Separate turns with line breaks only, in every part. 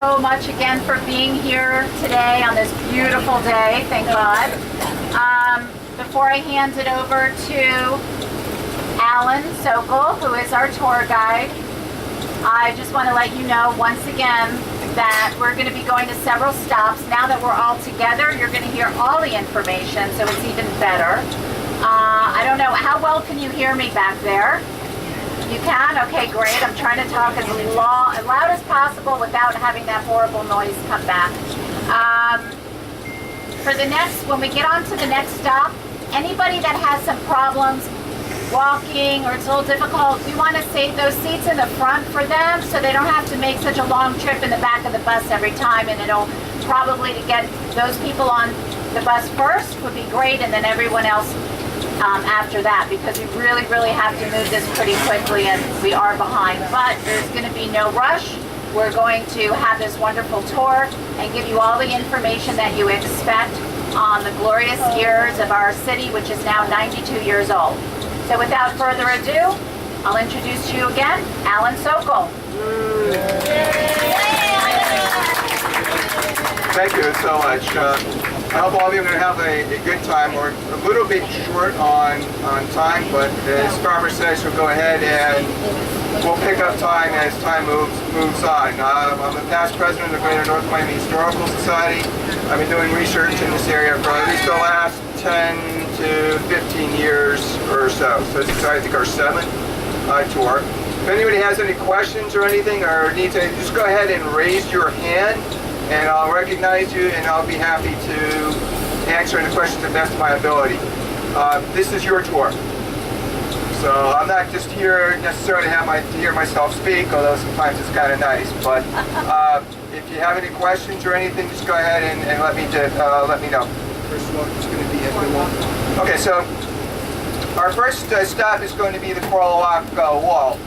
So much again for being here today on this beautiful day, thank God. Before I hand it over to Alan Sokol, who is our tour guide, I just want to let you know once again that we're going to be going to several stops. Now that we're all together, you're going to hear all the information, so it's even better. I don't know, how well can you hear me back there? You can? Okay, great. I'm trying to talk as loud as possible without having that horrible noise come back. When we get on to the next stop, anybody that has some problems walking or it's a little difficult, we want to save those seats in the front for them so they don't have to make such a long trip in the back of the bus every time, and it'll probably to get those people on the bus first would be great, and then everyone else after that, because we really have to move this pretty quickly and we are behind. But there's going to be no rush. We're going to have this wonderful tour and give you all the information that you expect on the glorious years of our city, which is now 92 years old. So without further ado, I'll introduce to you again, Alan Sokol.
Thank you so much. I hope all of you are going to have a good time. We're a little bit short on time, but as Barbara says, we'll go ahead and we'll pick up time as time moves on. I'm the past president of the Greater North Miami Historical Society. I've been doing research in this area for at least the last 10 to 15 years or so. So this is, I think, our 7th tour. If anybody has any questions or anything, or needs anything, just go ahead and raise your hand, and I'll recognize you, and I'll be happy to answer any questions to the best of my ability. This is your tour. So I'm not just here necessarily to hear myself speak, although sometimes it's kind of nice. But if you have any questions or anything, just go ahead and let me know. First one is going to be everyone. Okay, so our first stop is going to be the Coral Rock Wall,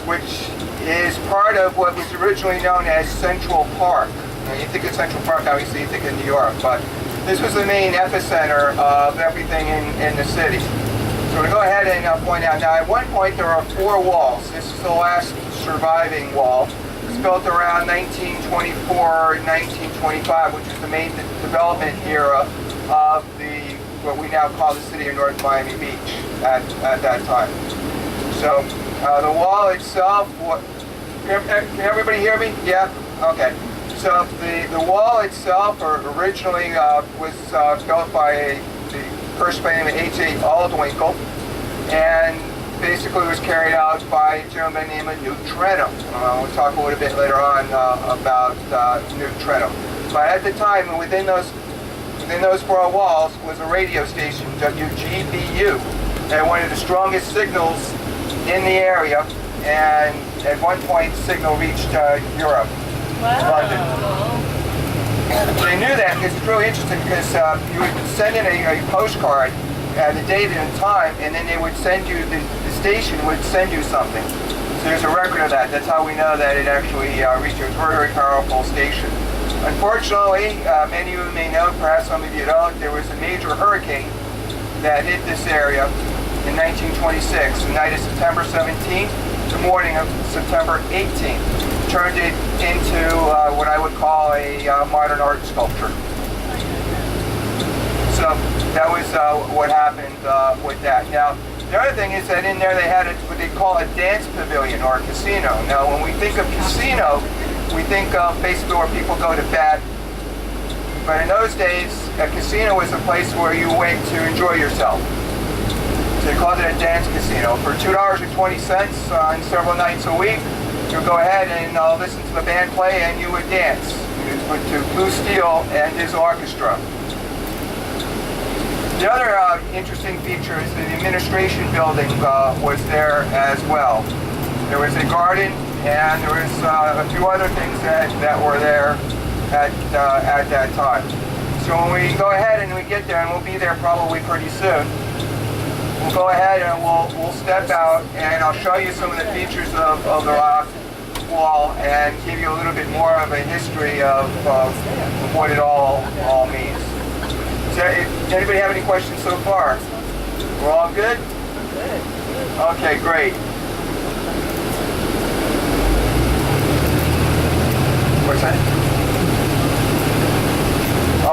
which is part of what was originally known as Central Park. Now, you think of Central Park, obviously you think of New York, but this was the main epicenter of everything in the city. So we'll go ahead and point out, now at one point there are 4 walls. This is the last surviving wall. It was built around 1924, 1925, which is the main development era of what we now call the city of North Miami Beach at that time. So the wall itself, can everybody hear me? Yeah? Okay. So the wall itself originally was built by the person by the name of H.A. Aldwinkle, and basically was carried out by a gentleman named Newt Trenholm. We'll talk a little bit later on about Newt Trenholm. But at the time, within those 4 walls was a radio station, WGBU, and one of the strongest signals in the area, and at one point the signal reached Europe.
Wow.
London. They knew that because it's really interesting, because you would send in a postcard the date and time, and then they would send you, the station would send you something. So there's a record of that. That's how we know that it actually reached you. It's a very, very powerful station. Unfortunately, many of you may know, perhaps some of you don't, there was a major hurricane that hit this area in 1926, the night of September 17th, the morning of September 18th. Turned it into what I would call a modern art sculpture. So that was what happened with that. Now, the other thing is that in there they had what they call a dance pavilion or a casino. Now, when we think of casino, we think of basically where people go to bet. But in those days, a casino was a place where you went to enjoy yourself. So they called it a dance casino. For $2.20 on several nights a week, you would go ahead and listen to the band play, and you would dance to Blue Steel and his orchestra. The other interesting feature is that the administration building was there as well. There was a garden, and there was a few other things that were there at that time. So when we go ahead and we get there, and we'll be there probably pretty soon, we'll go ahead and we'll step out, and I'll show you some of the features of the rock wall and give you a little bit more of a history of what it all means. So, anybody have any questions so far? We're all good? Okay, great. What's that?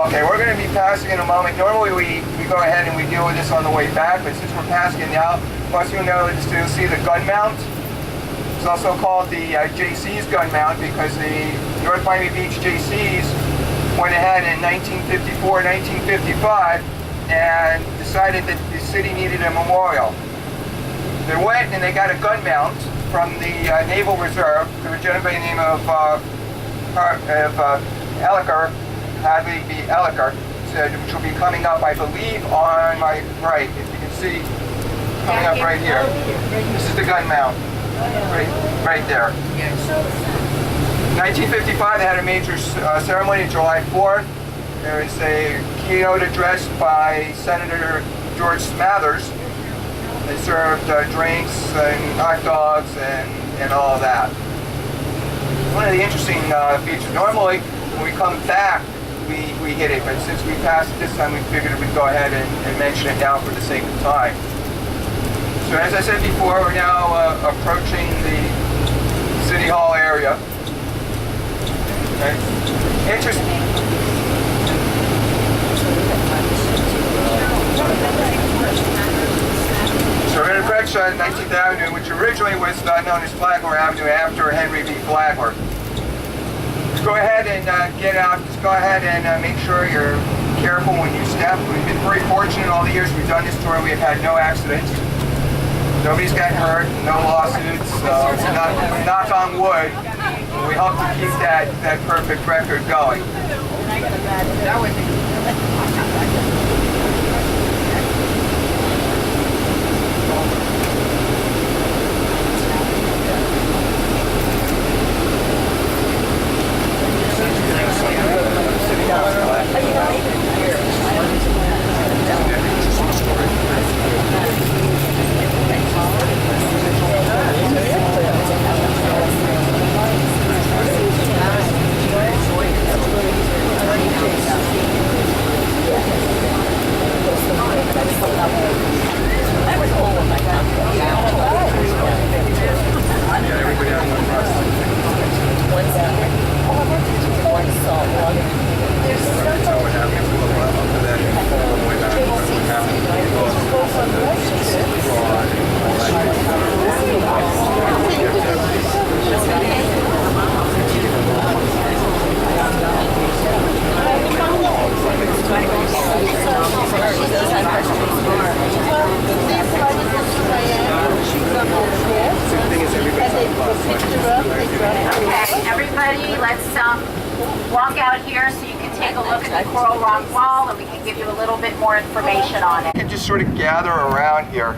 Okay, we're going to be passing in a moment. Normally we go ahead and we deal with this on the way back, but since we're passing it now, most of you know that you'll see the gun mount. It's also called the JC's gun mount because the North Miami Beach JC's went ahead in 1954, 1955 and decided that the city needed a memorial. They went and they got a gun mount from the Naval Reserve to a gentleman by the name of Elliker, Hadley B. Elliker, which will be coming up, I believe, on my right. If you can see, coming up right here. This is the gun mount, right there. 1955, they had a major ceremony, July 4th. There was a keynote address by Senator George Smathers. They served drinks and hot dogs and all of that. One of the interesting features, normally when we come back, we hit it, but since we passed it this time, we figured we'd go ahead and mention it now for the sake of time. So as I said before, we're now approaching the City Hall area. Okay. Interesting. So we're going to approach 19th Avenue, which originally was known as Flagler Avenue after Henry B. Flagler. Just go ahead and get out. Just go ahead and make sure you're careful when you step. We've been very fortunate all the years we've done this tour. We have had no accidents. Nobody's gotten hurt, no lawsuits. Knock on wood. We hope to keep that perfect record going. Okay, everybody, let's walk out here so you can take a look at the Coral Rock Wall and we can give you a little bit more information on it. You can just sort of gather around here.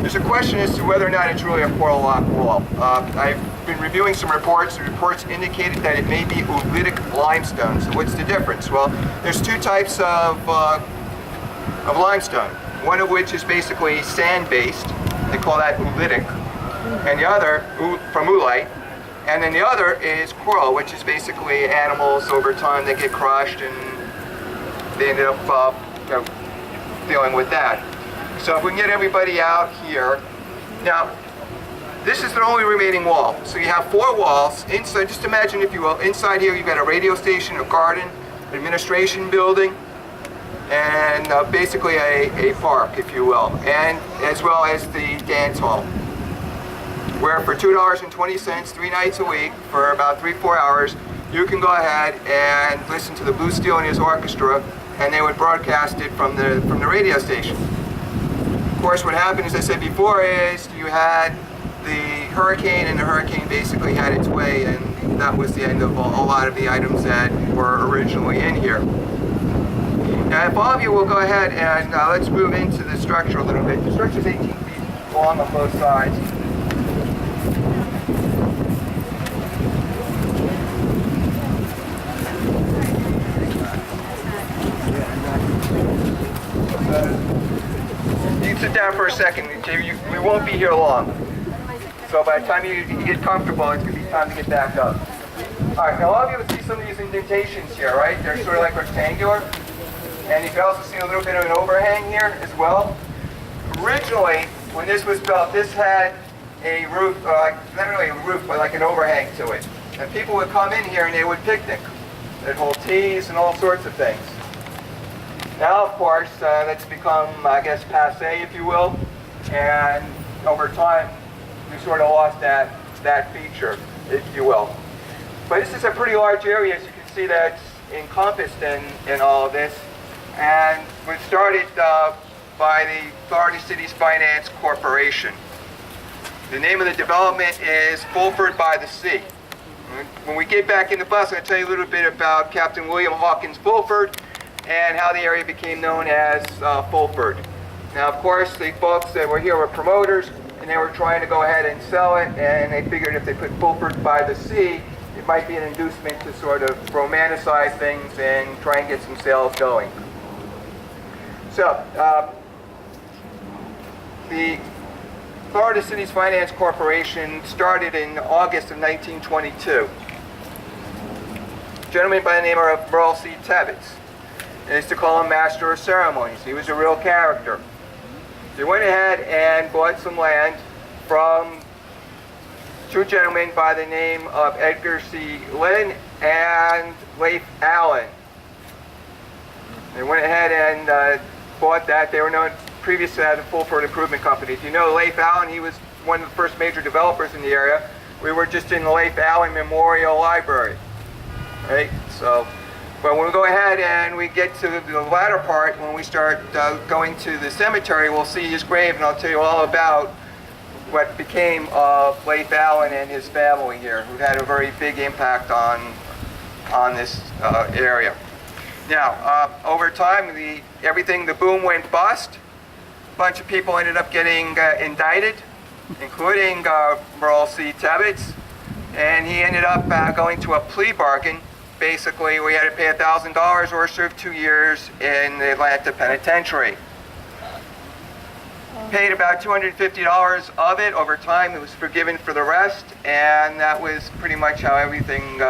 There's a question as to whether or not it's really a Coral Rock Wall. I've been reviewing some reports. The reports indicated that it may be oolitic limestone. So what's the difference? Well, there's two types of limestone. One of which is basically sand-based. They call that oolitic. And the other, from oolite. And then the other is coral, which is basically animals over time that get crushed and they ended up dealing with that. So if we can get everybody out here. Now, this is the only remaining wall. So you have four walls. Inside, just imagine, if you will, inside here you've got a radio station, a garden, an administration building, and basically a park, if you will, and as well as the dance hall, where for $2.20, 3 nights a week, for about 3-4 hours, you can go ahead and listen to the Blue Steel and his orchestra, and they would broadcast it from the radio station. Of course, what happened, as I said before, is you had the hurricane, and the hurricane basically had its way, and that was the end of a lot of the items that were originally in here. Now, if all of you will go ahead and let's move into the structure a little bit. The structure is 18 feet long on both sides. You can sit down for a second. We won't be here long. So by the time you get comfortable, it's going to be time to get back up. All right, now a lot of you will see some of these indentations here, right? They're sort of like rectangular. And you can also see a little bit of an overhang here as well. Originally, when this was built, this had a roof, not really a roof, but like an overhang to it. And people would come in here and they would picnic. They'd hold teas and all sorts of things. Now, of course, that's become, I guess, passé, if you will. And over time, we sort of lost that feature, if you will. But this is a pretty large area, as you can see, that's encompassed in all of this. And was started by the Florida Cities Finance Corporation. The name of the development is Fulford by the Sea. When we get back in the bus, I'm going to tell you a little bit about Captain William Hawkins Fulford and how the area became known as Fulford. Now, of course, the folks that were here were promoters, and they were trying to go ahead and sell it, and they figured if they put Fulford by the Sea, it might be an inducement to sort of romanticize things and try and get some sales going. So, the Florida Cities Finance Corporation started in August of 1922. A gentleman by the name of Merle C. Tebbets. They used to call him Master of Ceremonies. He was a real character. They went ahead and bought some land from two gentlemen by the name of Edgar C. Lynn and Leif Allen. They went ahead and bought that. They were known previous to that as Fulford Improvement Company. If you know Leif Allen, he was one of the first major developers in the area. We were just in the Leif Allen Memorial Library, right? So, but when we go ahead and we get to the latter part, when we start going to the cemetery, we'll see his grave, and I'll tell you all about what became of Leif Allen and his family here, who had a very big impact on this area. Now, over time, the boom went bust. A bunch of people ended up getting indicted, including Merle C. Tebbets, and he ended up going to a plea bargain. Basically, we had to pay $1,000 or serve 2 years in the Atlanta Penitentiary. Paid about $250 of it. Over time, it was forgiven for the rest, and that was pretty much how everything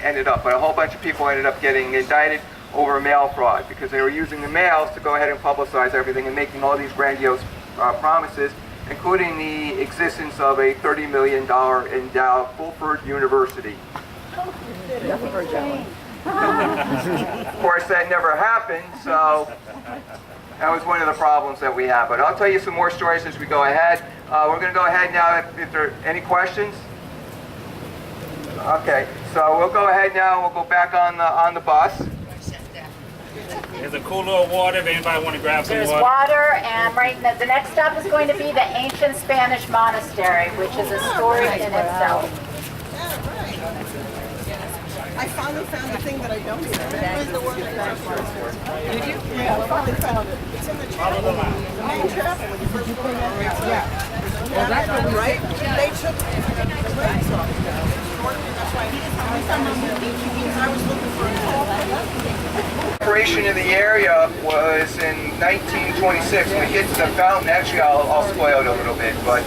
ended up. But a whole bunch of people ended up getting indicted over mail fraud because they were using the mails to go ahead and publicize everything and making all these grandiose promises, including the existence of a $30 million endowed Fulford University. Of course, that never happened, so that was one of the problems that we have. But I'll tell you some more stories as we go ahead. We're going to go ahead now if there are any questions. Okay, so we'll go ahead now and we'll go back on the bus.
There's a cooler of water if anybody want to grab some
There's
water.
water, and the next stop is going to be the ancient Spanish monastery, which is a story in itself.
I finally found the thing that I don't see. That was the one that I found. Did you? Yeah, I finally found it. It's in the chapel. The main chapel when you first go in. Yeah. Well, that's what we right. They took the legs off. That's why I found them on the beach because I was looking for a
Operation in the area was in 1926. When we get to the fountain, actually I'll spoil it a little bit, but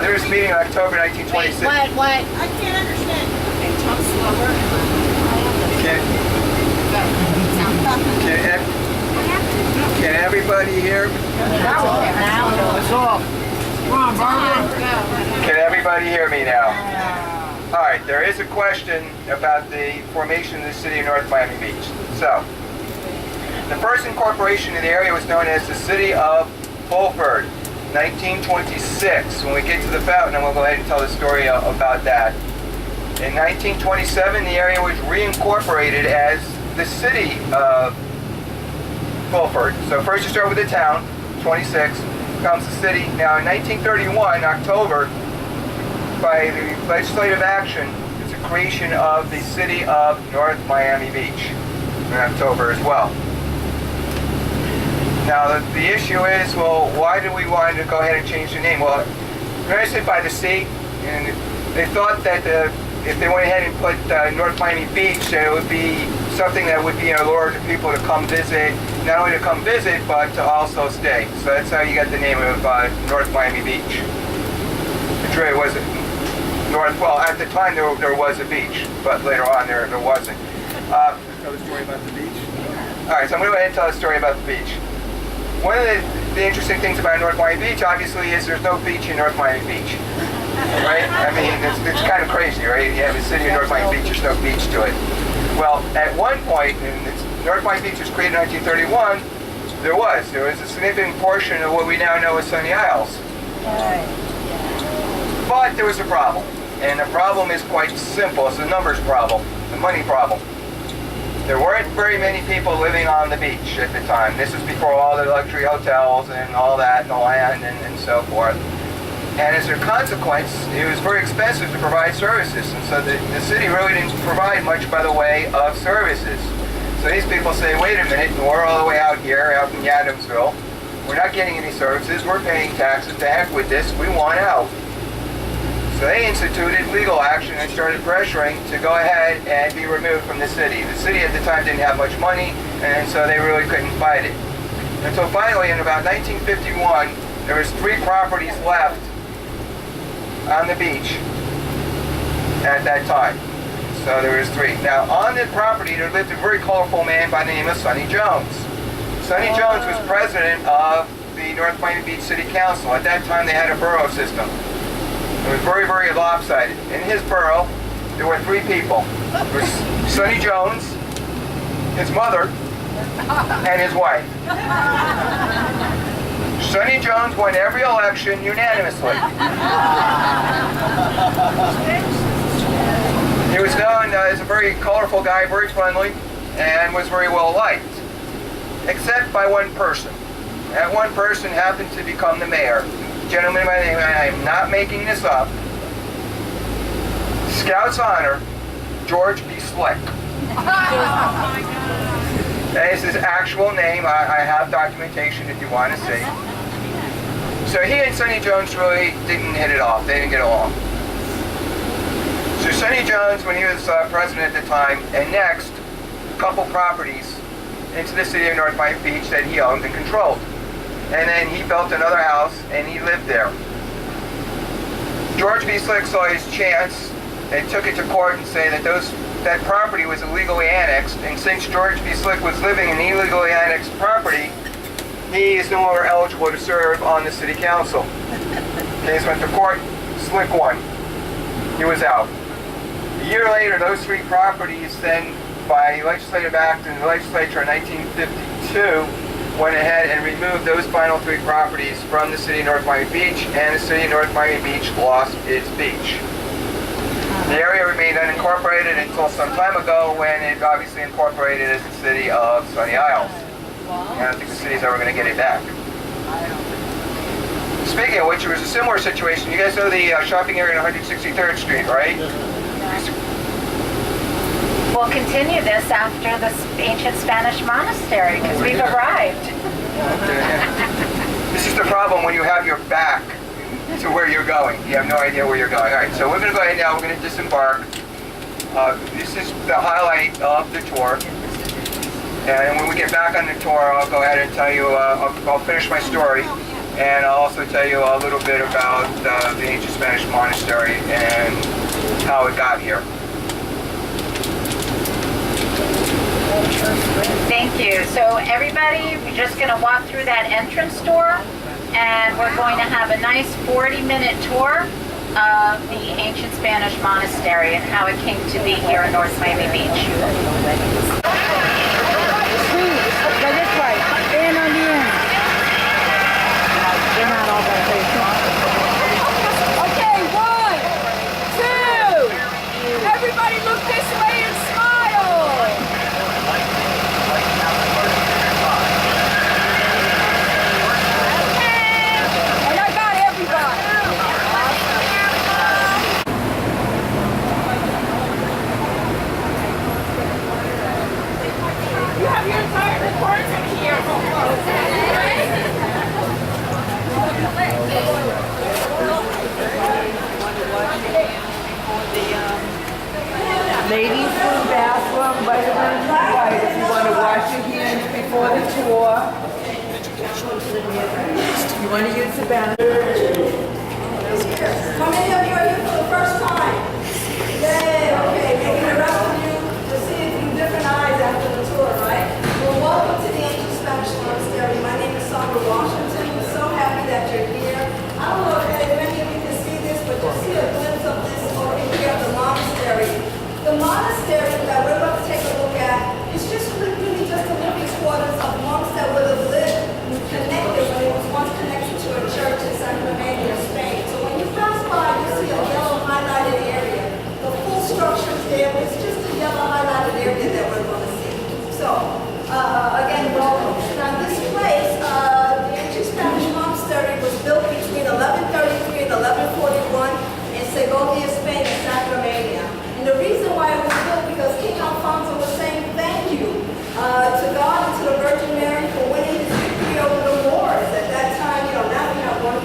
there was a meeting in October 1926.
What?
I can't understand. Okay, talk slower.
Can everybody hear me?
It's off. Come on, Barbara.
Can everybody hear me now? All right, there is a question about the formation of the city of North Miami Beach. So, the first incorporation in the area was known as the city of Fulford, 1926. When we get to the fountain, and we'll go ahead and tell the story about that. In 1927, the area was reincorporated as the city of Fulford. So first you start with the town, 26, becomes the city. Now in 1931, October, by the legislative action, it's the creation of the city of North Miami Beach in October as well. Now the issue is, well, why do we want to go ahead and change the name? Well, granted by the state, and they thought that if they went ahead and put North Miami Beach, that it would be something that would be an allure to people to come visit, not only to come visit, but to also stay. So that's how you got the name of North Miami Beach. It really wasn't well, at the time there was a beach, but later on there wasn't. Tell the story about the beach? All right, so I'm going to go ahead and tell the story about the beach. One of the interesting things about North Miami Beach, obviously, is there's no beach in North Miami Beach. right? I mean, it's kind of crazy, right? You have a city of North Miami Beach, there's no beach to it. Well, at one point, North Miami Beach was created in 1931, there was a significant portion of what we now know as Sunny Isles. But there was a problem, and the problem is quite simple. It's a numbers problem, a money problem. There weren't very many people living on the beach at the time. This is before all the luxury hotels and all that, and the land and so forth. And as a consequence, it was very expensive to provide services, and so the city really didn't provide much by the way of services. So these people say, wait a minute, we're all the way out here, out in Adamsville. We're not getting any services, we're paying taxes, to heck with this, we want out. So they instituted legal action and started pressuring to go ahead and be removed from the city. The city at the time didn't have much money, and so they really couldn't fight it. Until finally, in about 1951, there was 3 properties left on the beach at that time. So there was 3. Now, on the property, there lived a very colorful man by the name of Sonny Jones. Sonny Jones was president of the North Miami Beach City Council. At that time, they had a borough system. It was very, very lopsided. In his borough, there were 3 people. There was Sonny Jones, his mother, and his wife. Sonny Jones won every election unanimously. He was known as a very colorful guy, very friendly, and was very well liked. Except by one person. That one person happened to become the mayor. Gentleman by the name, and I am not making this up, Scout's Honor, George B. Slick. That is his actual name. I have documentation if you want to see. So he and Sonny Jones really didn't hit it off. They didn't get along. So Sonny Jones, when he was president at the time, annexed a couple properties into the city of North Miami Beach that he owned and controlled. And then he built another house and he lived there. George B. Slick saw his chance and took it to court and say that that property was illegally annexed, and since George B. Slick was living in illegally annexed property, he is no longer eligible to serve on the city council. Case went to court, Slick won. He was out. A year later, those 3 properties then, by legislative act in the legislature in 1952, went ahead and removed those final 3 properties from the city of North Miami Beach, and the city of North Miami Beach lost its beach. The area remained unincorporated until some time ago when it obviously incorporated as the city of Sunny Isles. And I don't think the city's ever going to get it back. Speaking of which, there was a similar situation. You guys know the shopping area on 163rd Street, right?
We'll continue this after the ancient Spanish monastery, because we've arrived.
This is the problem when you have your back to where you're going. You have no idea where you're going. All right, so we're going to go ahead now. We're going to disembark. This is the highlight of the tour. And when we get back on the tour, I'll go ahead and tell you, I'll finish my story. And I'll also tell you a little bit about the ancient Spanish monastery and how it got here.
Thank you. So everybody, we're just going to walk through that entrance door, and we're going to have a nice 40-minute tour of the ancient Spanish monastery and how it came to be here in North Miami Beach.
Okay, 1, 2, everybody look this way and smile. And I got everybody. You have your entire department here. Ladies in the bathroom, vitamins required if you want to wash your hands before the tour. You want to use the bathroom. How many of you are here for the first time? Yay, okay, making the rest of you to see it through different eyes after the tour, right? Well, welcome to the ancient Spanish monastery. My name is Sandra Washington. We're so happy that you're here. I don't know if many of you can see this, but you see
monastery that we're about to take a look at is just really just the living quarters of monks that would have lived connected when it was once connected to a church in San Romania, Spain. So when you pass by, you see a yellow highlighted area. The full structure is there, but it's just a yellow highlighted area that we're going to see. So, again, welcome. Now this place, the ancient Spanish monastery was built between 1133 and 1141 in Segovia, Spain, and San Romania. And the reason why it was built because King Alfonso was saying thank you to God and to the Virgin Mary for winning his victory over the Moors. At that time, now we have one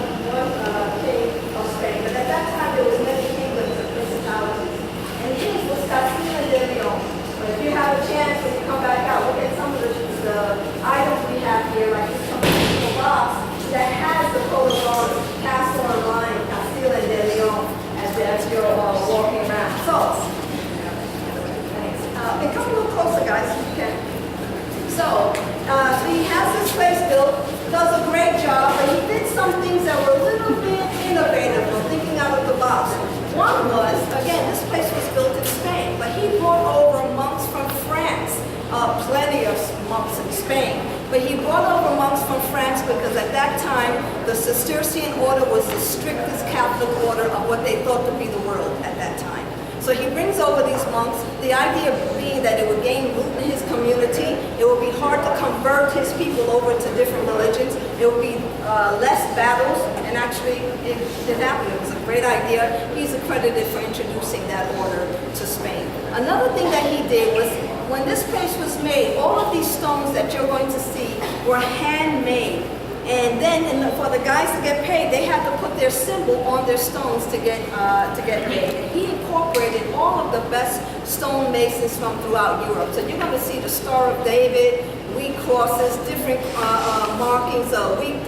king of Spain, but at that time there was many kingdoms and principalities. And his was Castilla de Leon. But if you have a chance when you come back out, look at some of the items we have here, like this little box that has the coat of arms, castle and lion, Castilla de Leon, as you're walking around. So, and come a little closer, guys, if you can. So he has this place built, does a great job, but he did some things that were a little bit innovative or thinking out of the box. One was, again, this place was built in Spain, but he brought over monks from France, plenty of monks in Spain. But he brought over monks from France because at that time, the Cistercian order was the strictest Catholic order of what they thought to be the world at that time. So he brings over these monks, the idea being that it would gain root in his community, it would be hard to convert his people over to different religions, it would be less battles, and actually it happened. It was a great idea. He's accredited for introducing that order to Spain. Another thing that he did was, when this place was made, all of these stones that you're going to see were handmade. And then for the guys to get paid, they had to put their symbol on their stones to get paid. And he incorporated all of the best stonemasons from throughout Europe. So you're going to see the Star of David, wheat crosses, different markings of wheat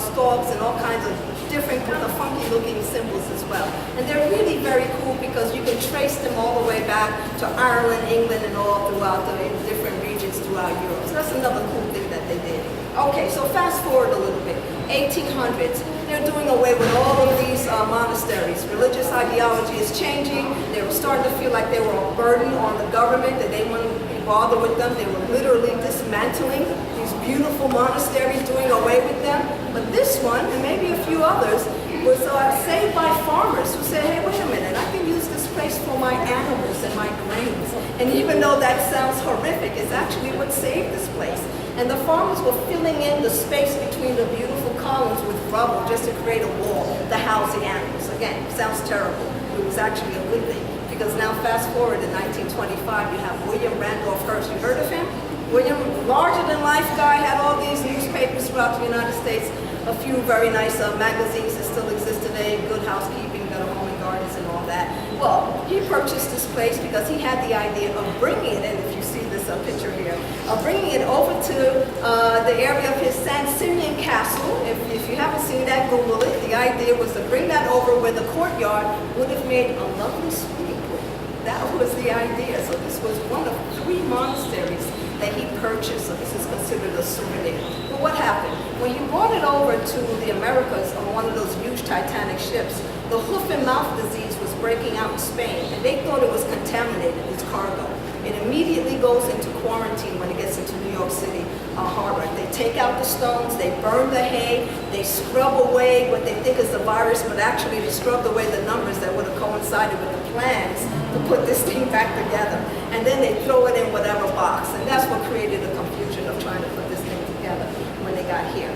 stalks, and all kinds of different kind of funky looking symbols as well. And they're really very cool because you can trace them all the way back to Ireland, England, and all throughout the different regions throughout Europe. So that's another cool thing that they did. Okay, so fast forward a little bit. 1800s, they're doing away with all of these monasteries. Religious ideology is changing. They were starting to feel like they were a burden on the government, that they wouldn't bother with them. They were literally dismantling these beautiful monasteries, doing away with them. But this one, and maybe a few others, was saved by farmers who said, hey, wait a minute, I can use this place for my animals and my grains. And even though that sounds horrific, it's actually what saved this place. And the farmers were filling in the space between the beautiful columns with rubble just to create a wall to house the animals. Again, it sounds terrible. It was actually a good thing. Because now fast forward in 1925, you have William Randolph Hearst. You heard of him? William, larger than life guy, had all these newspapers throughout the United States. A few very nice magazines that still exist today, Good Housekeeping, Better Home and Gardens, and all that. Well, he purchased this place because he had the idea of bringing it in, if you see this picture here, of bringing it over to the area of his San Simeon Castle. If you haven't seen that, Google it. The idea was to bring that over where the courtyard would have made a lovely swimming pool. That was the idea. So this was one of 3 monasteries that he purchased. So this is considered a souvenir. But what happened? When he brought it over to the Americas on one of those huge Titanic ships, the hoof and mouth disease was breaking out in Spain, and they thought it was contaminated, its cargo. It immediately goes into quarantine when it gets into New York City harbor. They take out the stones, they burn the hay, they scrub away what they think is the virus, but actually they scrubbed away the numbers that would have coincided with the plans to put this thing back together. And then they throw it in whatever box, and that's what created the confusion of trying to put this thing together when they got here.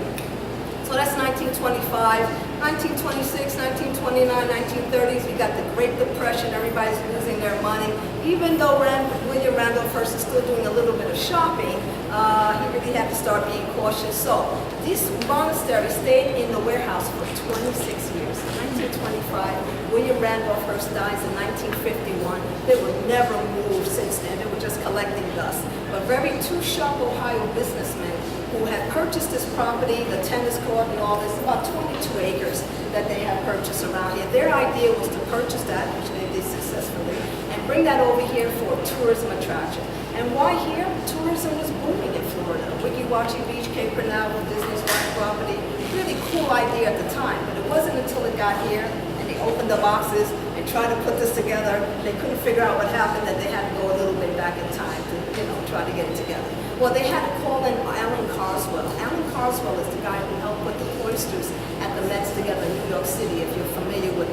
So that's 1925, 1926, 1929, 1930s, we got the Great Depression, everybody's losing their money. Even though William Randolph Hearst is still doing a little bit of shopping, he really had to start being cautious. So this monastery stayed in the warehouse for 26 years. In 1925, William Randolph Hearst dies in 1951. They were never moved since then. They were just collecting dust. But very 2 sharp Ohio businessmen who had purchased this property, the tennis court and all this, about 22 acres that they had purchased around here. Their idea was to purchase that, which they did successfully, and bring that over here for a tourism attraction. And why here? Tourism was booming in Florida. Weeki Wachee Beach, Cape Canaveral, Disney's property. Really cool idea at the time, but it wasn't until it got here and they opened the boxes and try to put this together. They couldn't figure out what happened, and they had to go a little bit back in time to, try to get it together. Well, they had to call in Alan Carswell. Alan Carswell is the guy who helped put the cloisters at the Mets together in New York City, if you're familiar with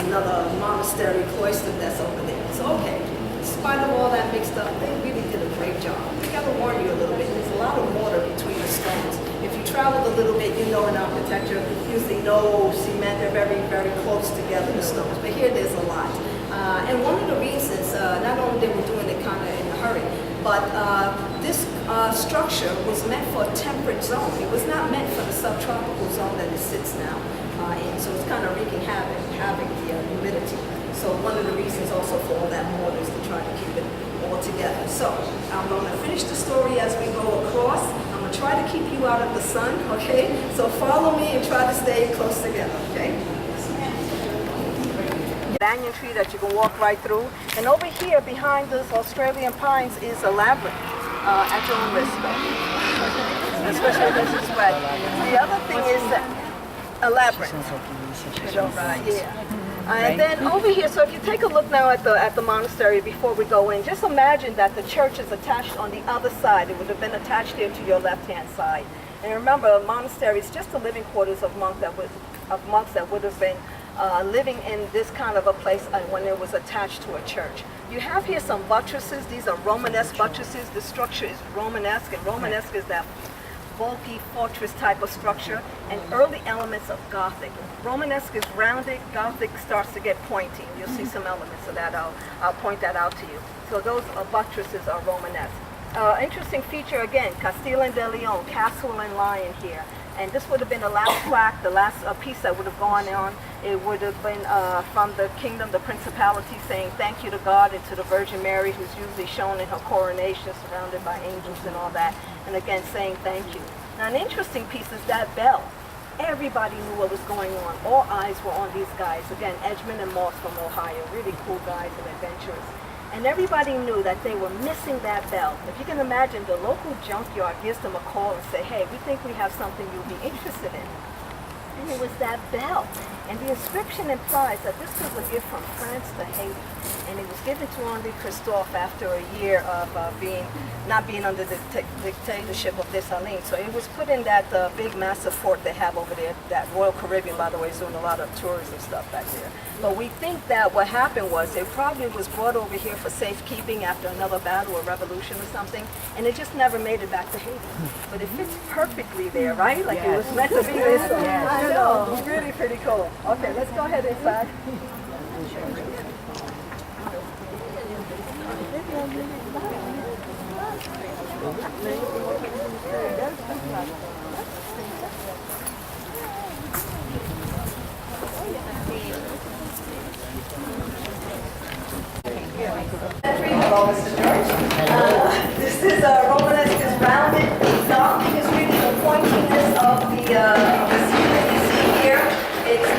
another monastery cloister that's over there. So, okay, in spite of all that mixed up, they really did a great job. We gotta warn you a little bit. There's a lot of mortar between the stones. If you traveled a little bit, in architecture, usually no cement, they're very, very close together, the stones. But here there's a lot. And one of the reasons, not only they were doing it kind of in a hurry, but this structure was meant for a temperate zone. It was not meant for the subtropical zone that it sits now in. So it's kind of wreaking havoc the humidity. So one of the reasons also for all that mortar is to try to keep it all together. So I'm going to finish the story as we go across. I'm going to try to keep you out of the sun, okay? So follow me and try to stay close together, okay? Banyan tree that you can walk right through. And over here behind those Australian pines is a labyrinth at your own risk, especially if this is wet. The other thing is a labyrinth. And then over here, so if you take a look now at the monastery before we go in, just imagine that the church is attached on the other side. It would have been attached here to your left-hand side. And remember, a monastery is just the living quarters of monks that would have been living in this kind of a place when it was attached to a church. You have here some buttresses. These are Romanesque buttresses. The structure is Romanesque, and Romanesque is that bulky fortress type of structure, and early elements of Gothic. Romanesque is rounded, Gothic starts to get pointy. You'll see some elements of that. I'll point that out to you. So those buttresses are Romanesque. Interesting feature again, Castile de Leon, castle and lion here. And this would have been the last plaque, the last piece that would have gone on. It would have been from the kingdom, the principality, saying thank you to God and to the Virgin Mary, who's usually shown in her coronation, surrounded by angels and all that. And again, saying thank you. Now, an interesting piece is that bell. Everybody knew what was going on. All eyes were on these guys. Again, Edgman and Moss from Ohio, really cool guys and adventurers. And everybody knew that they were missing that bell. If you can imagine, the local junkyard gives them a call and say, hey, we think we have something you'll be interested in. And it was that bell. And the inscription implies that this was a gift from France to Haiti. And it was given to Henri Christophe after a year of not being under the dictatorship of Dessalines. So it was put in that big massive fort they have over there. That Royal Caribbean, by the way, is doing a lot of tourism stuff back there. But we think that what happened was it probably was brought over here for safekeeping after another battle or revolution or something, and it just never made it back to Haiti. But it fits perfectly there, right? Like it was meant to be this. I know, it's really pretty cool. Okay, let's go ahead inside. This is Romanesque is rounded. Dark is really the pointiness of the ceiling you see here. It's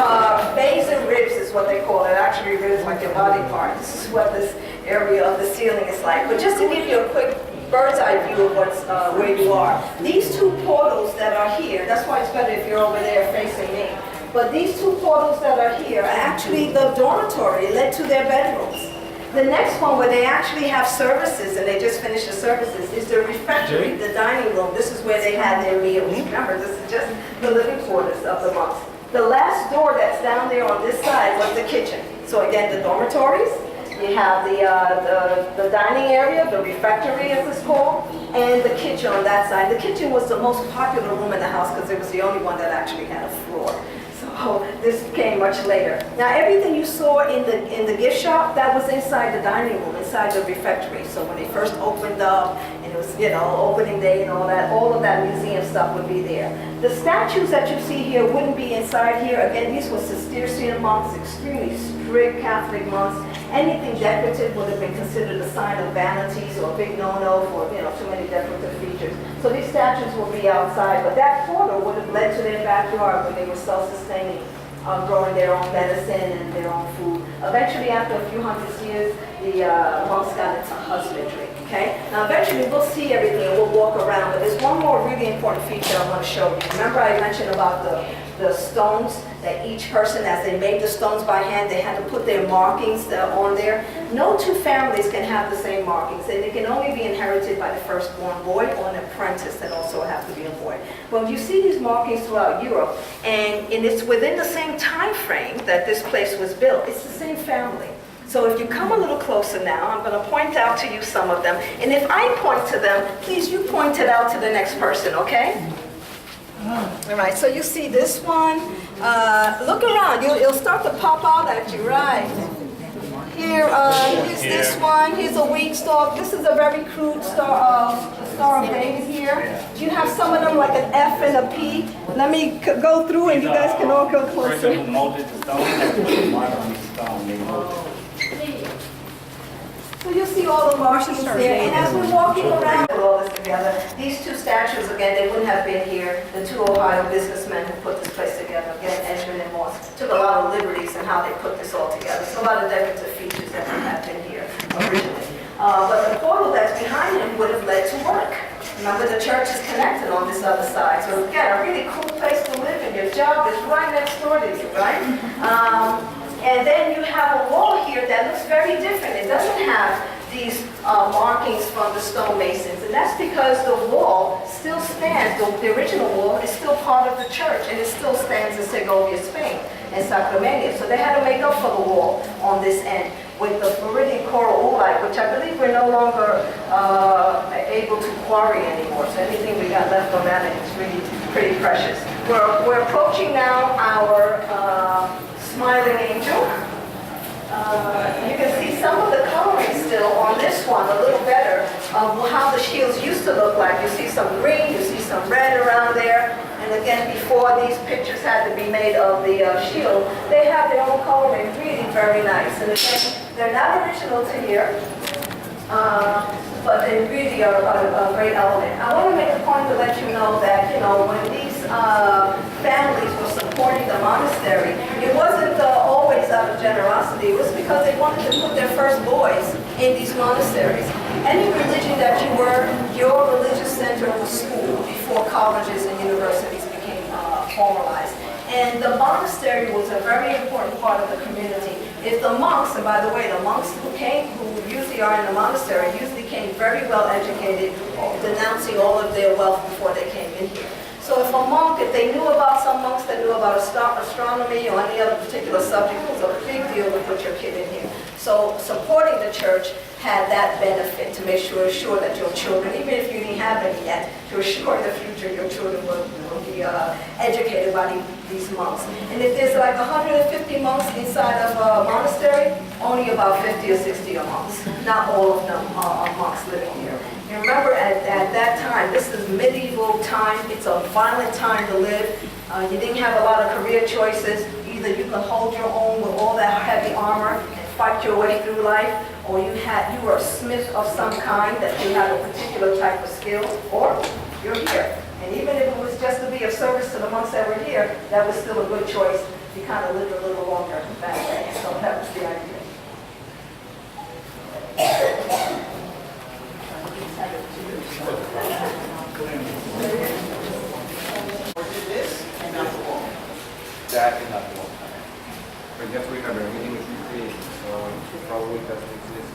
bays and ribs is what they call it. Actually, ribs like your body part. This is what this area of the ceiling is like. But just to give you a quick bird's eye view of what's where you are. These two portals that are here, that's why it's better if you're over there facing me. But these two portals that are here are actually the dormitory led to their bedrooms. The next one where they actually have services, and they just finished the services, is the refectory, the dining room. This is where they had their meals. Remember, this is just the living quarters of the monks. The last door that's down there on this side was the kitchen. So again, the dormitories. You have the dining area, the refectory as it's called, and the kitchen on that side. The kitchen was the most popular room in the house because it was the only one that actually had a floor. So this came much later. Now everything you saw in the gift shop, that was inside the dining room, inside the refectory. So when they first opened up, and it was, opening day and all of that museum stuff would be there. The statues that you see here wouldn't be inside here. Again, these were Cistercian monks, extremely strict Catholic monks. Anything decorative would have been considered a sign of vanities or a big no-no for, too many decorative features. So these statues will be outside, but that portal would have led to their backyard where they were self-sustaining, growing their own medicine and their own food. Eventually, after a few hundred years, the monks got into husbandry. Okay? Now eventually we'll see everything and we'll walk around, but there's one more really important feature I want to show you. Remember I mentioned about the stones, that each person, as they made the stones by hand, they had to put their markings on there. No two families can have the same markings, and they can only be inherited by the firstborn boy or an apprentice that also have to be a boy. Well, you see these markings throughout Europe, and it's within the same time frame that this place was built. It's the same family. So if you come a little closer now, I'm going to point out to you some of them. And if I point to them, please you point it out to the next person, okay? All right, so you see this one. Look around. It'll start to pop out at you, right? Here's this one. Here's a wheat stalk. This is a very crude Star of David here. You have some of them like an F and a P. Let me go through and you guys can all go closer.
Person who molded the stone, they put the mark on the stone, they molded it.
So you'll see all the markings there, and as we're walking around with all this together, these two statues, again, they wouldn't have been here. The two Ohio businessmen who put this place together, again, Edmund and Moss, took a lot of liberties in how they put this all together. So a lot of decorative features that would have been here originally. But the portal that's behind him would have led to work. Remember, the church is connected on this other side. So again, a really cool place to live, and your job is right next door to you, right? And then you have a wall here that looks very different. It doesn't have these markings from the stonemasons. And that's because the wall still stands. The original wall is still part of the church, and it still stands in Segovia, Spain, and Sacramento. So they had to make up for the wall on this end with the Floridian coral oolite, which I believe we're no longer able to quarry anymore. So anything we got left on that is really pretty precious. We're approaching now our smiling angel. You can see some of the coloring still on this one, a little better, of how the shields used to look like. You see some green, you see some red around there. And again, before these pictures had to be made of the shield, they have their own coloring, really very nice. And again, they're not original to here, but they really are a great element. I want to make a point to let you know that, when these families were supporting the monastery, it wasn't always out of generosity. It was because they wanted to put their first boys in these monasteries. Any religion that you were, your religious center was school before colleges and universities became formalized. And the monastery was a very important part of the community. If the monks, and by the way, the monks who usually are in the monastery, usually came very well educated, denouncing all of their wealth before they came in here. So if a monk, if they knew about, some monks that knew about astronomy or any other particular subject, it was a big deal to put your kid in here. So supporting the church had that benefit to make sure that your children, even if you didn't have any yet, to assure in the future your children will be educated by these monks. And if there's like 150 monks inside of a monastery, only about 50 or 60 are monks. Not all of them are monks living here. And remember, at that time, this is medieval time. It's a violent time to live. You didn't have a lot of career choices. Either you could hold your own with all that heavy armor and fight your way through life, or you were a smith of some kind, that you had a particular type of skill, or you're here. And even if it was just to be of service to the monks that were here, that was still a good choice. You kind of lived a little longer that way. So that was the idea.
That and not the whole time. But you have to remember, everything was recreated, so it probably doesn't exist.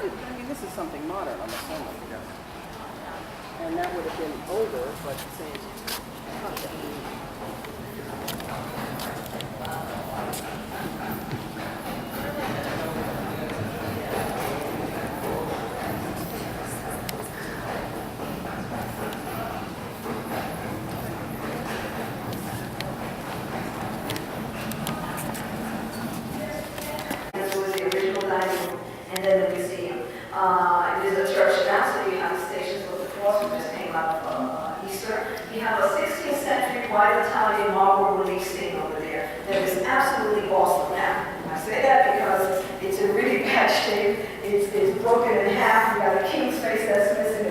I mean, this is something modern, I'm assuming. Yes. And that would have been older, but the same concept.
And then the museum. It is a church now, so you have the Stations of the Cross, which just came out of Easter. You have a 16th century white Italian marble relief scene over there that is absolutely awesome. Now, I say that because it's in really bad shape. It's broken in half. You got a king's face that's missing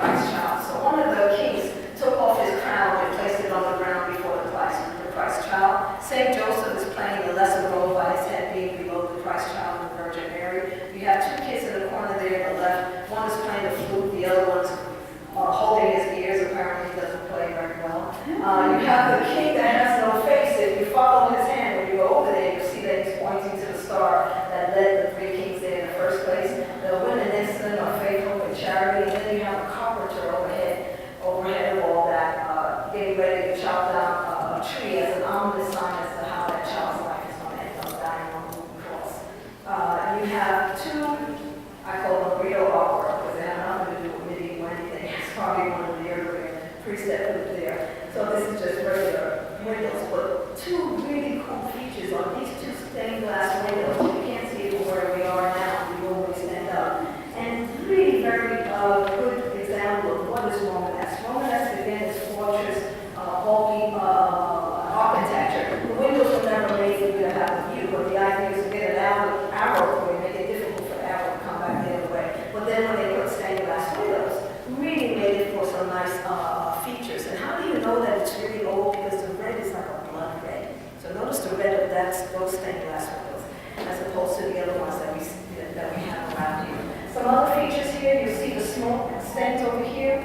Christ child. So one of the kings took off his crown and placed it on the ground before the Christ child. Saint Joseph is playing a lesser role by his head being below the Christ child and the Virgin Mary. You have two kids in the corner there on the left. One is playing the flute, the other one's holding his ears. Apparently he doesn't play very well. You have the king that has no face. If you follow his hand, when you go over there, you see that he's pointing to the star that led the three kings there in the first place. The women next to them are faithful and charity. And then you have a carpenter overhead of all that, getting ready to chop down a tree as an ominous sign as to how that child's life is going to end up dying on the cross. You have two, I call them real artwork, because they have nothing to do with medieval anything. It's probably one of the earlier priests that lived there. So this is just regular windows, but two really cool features on these two stained glass windows. You can't see it from where we are now. We always stand up. And really very good example of what is Romanesque. Romanesque, again, is fortress, bulky architecture. The windows were never made for you to have a view, but the idea is to get an arrow where you make it difficult for the arrow to come back the other way. But then when they put stained glass windows, really made it for some nice features. And how do you know that it's really old? Because the red is like a blood red. So notice the red of those stained glass windows, as opposed to the other ones that we have around here. Some other features here, you see the smoke stains over here.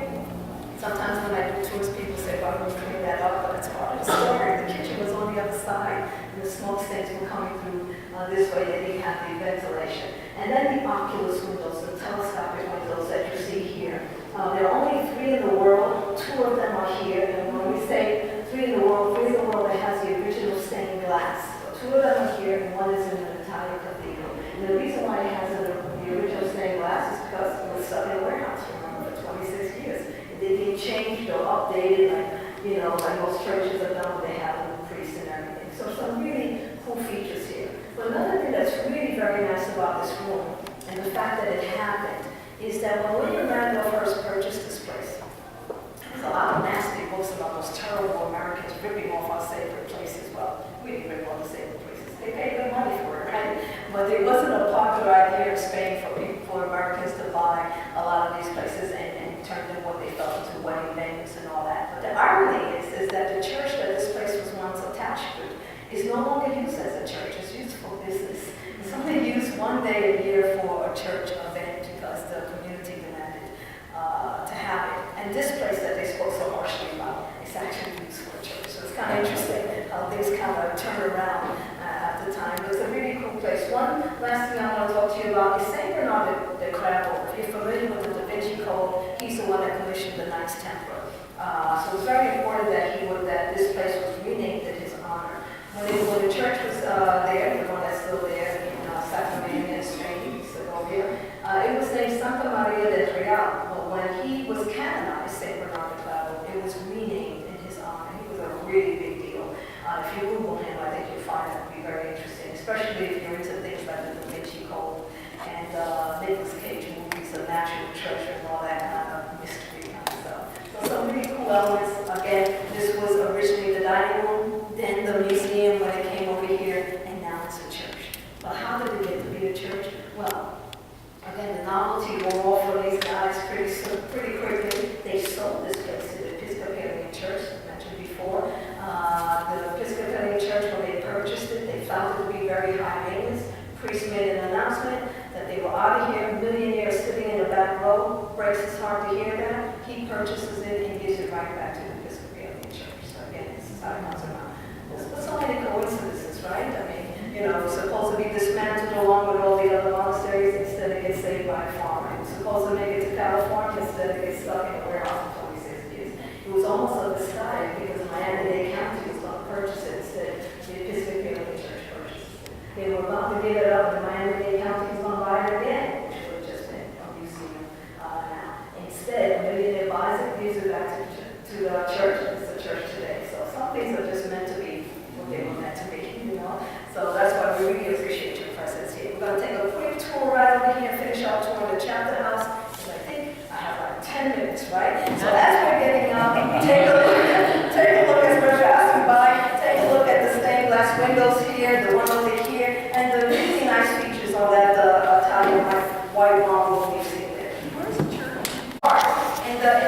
Sometimes when I do tours, people say, well, I'm going to clean that up, but it's part of the story. The kitchen was on the other side, and the smoke stains were coming through this way. They didn't have the ventilation. And then the oculus windows, the telescopic windows that you see here. There are only 3 in the world. 2 of them are here. And when we say 3 in the world that has the original stained glass. So 2 of them are here, and 1 is in the Italian cathedral. And the reason why it has the original stained glass is because it was stuck in a warehouse, remember, for 26 years. They didn't change or updated like most churches have done. They have a priest and everything. So some really cool features here. But another thing that's really very nice about this room, and the fact that it happened, is that when William Randolph Hearst purchased this place, there's a lot of nasty books about those terrible Americans ripping off our sacred places. Well, we didn't rip off the sacred places. They paid good money for it, right? But it wasn't a popular idea in Spain for Americans to buy a lot of these places and turn them what they felt into wedding venues and all that. But the irony is that the church that this place was once attached to is no longer used as a church. It's used for business. It's only used one day a year for a church event because the community demanded to have it. And this place that they spoke so harshly about is actually used for a church. So it's kind of interesting how things kind of turn around at the time. But it's a really cool place. One last thing I want to talk to you about is Saint Bernard de Clairvaux. If you're familiar with the Da Vinci Code, he's the one that commissioned the Knights Templar. So it's very important that this place was renamed in his honor. When the church was there, the one that's still there in Sacramento Street, Segovia, it was named Santa Maria del Real. But when he was canonized, Saint Bernard de Clairvaux, it was renamed in his honor. He was a really big deal. If you Google him, I think you'll find that to be very interesting, especially if you're into things like the Da Vinci Code and Nicolas Cage movies, The National Treasure, and all that kind of mystery kind of stuff. So some really cool elements. Again, this was originally the dining room, then the museum when it came over here, and now it's a church. But how did it get to be a church? Well, again, the novelty wore off for these guys pretty quickly. They sold this place to the Episcopalian Church, I mentioned before. The Episcopalian Church, when they purchased it, they found it to be very high maintenance. The priest made an announcement that they were out of here, millionaires sitting in the back row. Breaks his heart to hear that. He purchases it and gives it right back to the Episcopalian Church. So again, this is how it comes around. There's so many coincidences, right? I mean, it's supposed to be dismantled along with all the other monasteries. Instead, it gets saved by a farmer. It was supposed to make it to California. Instead, it gets stuck in a warehouse for 26 years. It was almost a mistake because Miami-Dade County was going to purchase it instead. The Episcopalian Church purchased it. They were about to give it up, and Miami-Dade County was going to buy it again, which would have just been a museum now. Instead, a millionaire buys it, gives it back to the church, and it's a church today. So some things are just meant to be what they were meant to be, So that's why we really appreciate your presence here. We're going to take a quick tour right over here, finish our tour of the chapter house, because I think I have like 10 minutes, right? So as we're getting up, take a look as we're passing by, take a look at the stained glass windows here, the one over here, and the really nice features on that Italian white marble we've seen there.
Where's the church?
In the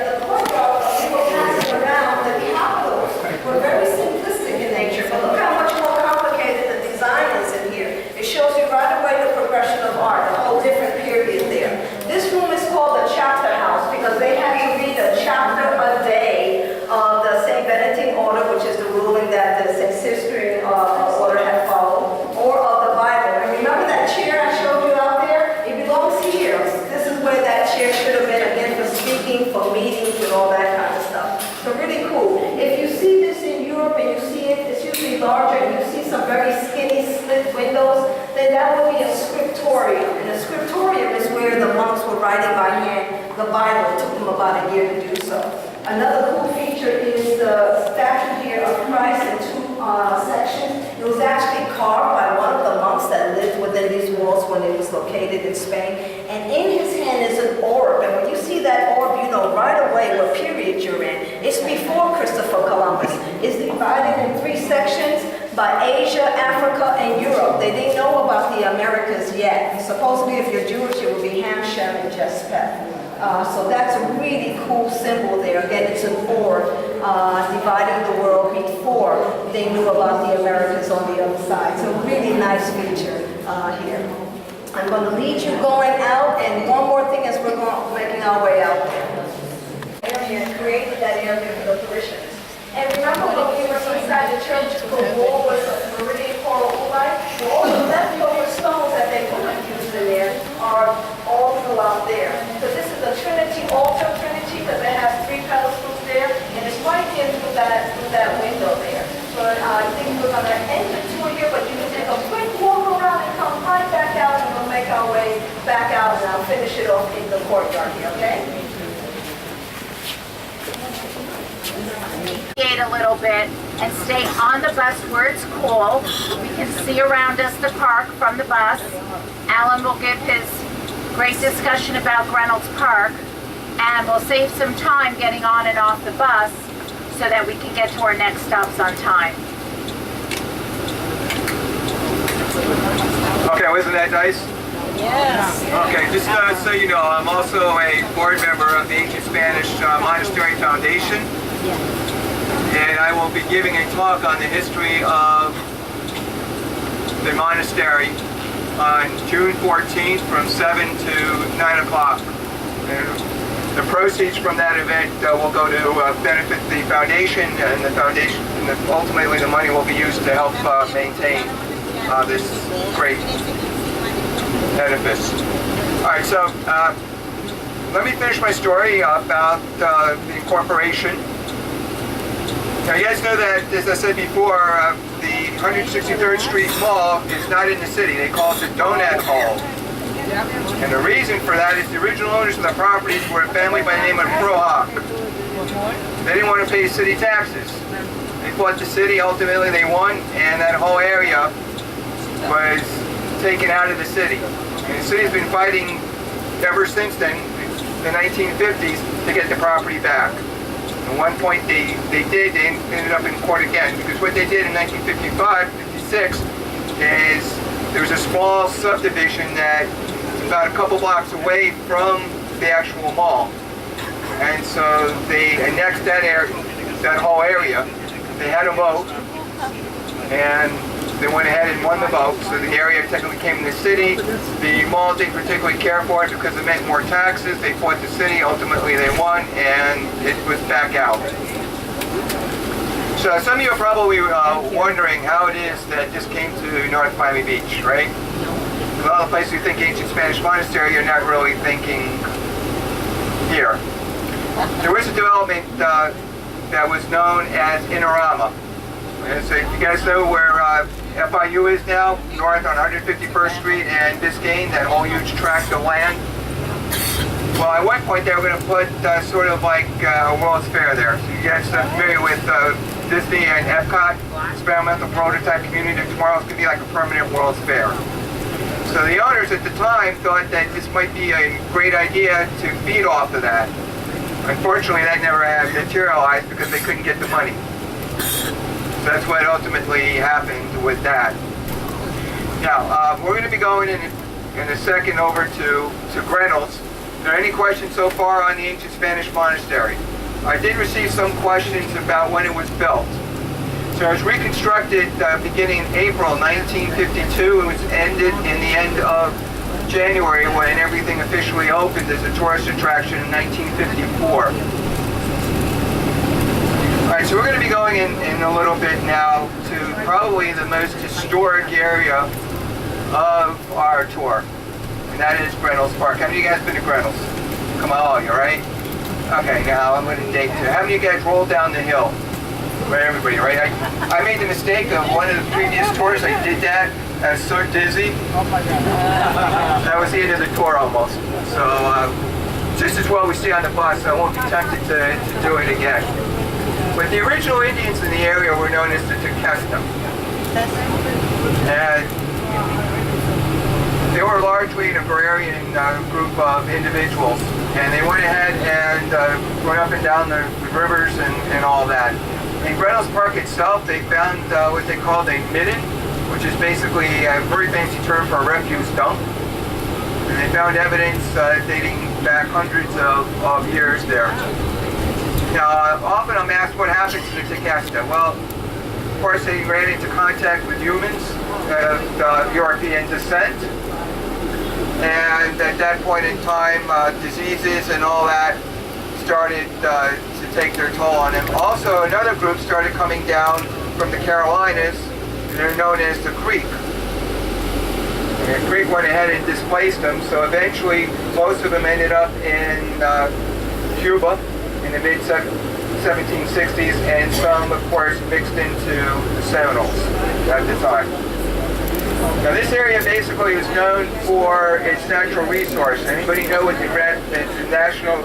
meetings and all that kind of stuff. So really cool. If you see this in Europe and you see it, it's usually larger and you see some very skinny slit windows, then that would be a scriptorium. And a scriptorium is where the monks were writing by hand the Bible. It took them about a year to do so. Another cool feature is the statue here of Christ in two sections. It was actually carved by one of the monks that lived within these walls when it was located in Spain. And in his hand is an orb. And when you see that orb, you know right away what period you're in. It's before Christopher Columbus. It's divided in three sections by Asia, Africa, and Europe. They didn't know about the Americas yet. Supposedly, if you're Jewish, it would be Ham, Shem, and Japheth. So that's a really cool symbol there. Again, it's an orb dividing the world before they knew about the Americas on the other side. So really nice feature here. I'm going to lead you going out, and one more thing as we're making our way out there. Area created that area for the parishioners. And remember when we were inside the church, the wall was a meridian coral light? All the leftover stones that they would have used in there are all throughout there. So this is a Trinity, altar Trinity, because it has three pedestals there, and it's right in through that window there. So I think we're going to end the tour here, but you can take a quick walk around and come right back out, and we'll make our way back out, and I'll finish it off in the courtyard here, okay?
A little bit and stay on the bus where it's cool. We can see around us the park from the bus. Alan will give his great discussion about Reynolds Park, and we'll save some time getting on and off the bus so that we can get to our next stops on time.
Okay, wasn't that nice?
Yes.
Okay, just so you know, I'm also a board member of the Ancient Spanish Monastery Foundation. And I will be giving a talk on the history of the monastery on June 14th from 7 to 9 o'clock. And the proceeds from that event will go to benefit the foundation, and ultimately the money will be used to help maintain this great edifice. All right, so let me finish my story about the incorporation. Now you guys know that, as I said before, the 163rd Street Mall is not in the city. They call it the Donut Hall. And the reason for that is the original owners of the properties were a family by the name of Frohock. They didn't want to pay city taxes. They fought the city, ultimately they won, and that whole area was taken out of the city. And the city's been fighting ever since then, the 1950s, to get the property back. At one point they ended up in court again, because what they did in 1955-56 is there was a small subdivision that was about a couple blocks away from the actual mall. And so they annexed that area, that whole area. They had a vote, and they went ahead and won the vote, so the area technically came in the city. The mall didn't particularly care for it because it meant more taxes. They fought the city, ultimately they won, and it was back out. So some of you are probably wondering how it is that this came to North Miami Beach, right? Well, the place you think Ancient Spanish Monastery, you're not really thinking here. There was a development that was known as Inorama. And so you guys know where FIU is now, north on 151st Street and Biscayne, that whole huge tract of land. Well, at one point they were going to put sort of like a World's Fair there. So you guys are familiar with Disney and Epcot, experimental prototype community. Tomorrow's going to be like a permanent World's Fair. So the owners at the time thought that this might be a great idea to feed off of that. Unfortunately, that never materialized because they couldn't get the money. So that's what ultimately happened with that. Now, we're going to be going in a second over to Reynolds. Are there any questions so far on the Ancient Spanish Monastery? I did receive some questions about when it was built. So it was reconstructed beginning in April 1952. It was ended in the end of January when everything officially opened as a tourist attraction in 1954. Alright, so we're going to be going in a little bit now to probably the most historic area of our tour, and that is Reynolds Park. How many of you guys been to Reynolds? Come on, all you, right? Okay, now I'm going to date you. How many of you guys rolled down the hill? Right, everybody, right? I made the mistake of one of the previous tours. I did that. I was so dizzy.
Oh my God.
That was the end of the tour almost. So just as well we stay on the bus. I won't be tempted to do it again. But the original Indians in the area were known as the Tequesta. And they were largely an agrarian group of individuals. And they went ahead and went up and down the rivers and all that. In Reynolds Park itself, they found what they called a midden, which is basically a very fancy term for a refuse dump. And they found evidence dating back hundreds of years there. Now, often I'm asked what happened to the Tequesta. Well, of course, they ran into contact with humans of European descent. And at that point in time, diseases and all that started to take their toll on them. Also, another group started coming down from the Carolinas, and they're known as the Creek. And the Creek went ahead and displaced them, so eventually most of them ended up in Cuba in the mid-1760s, and some, of course, mixed into the Seminoles at the time. Now this area basically was known for its natural resource. Anybody know what the national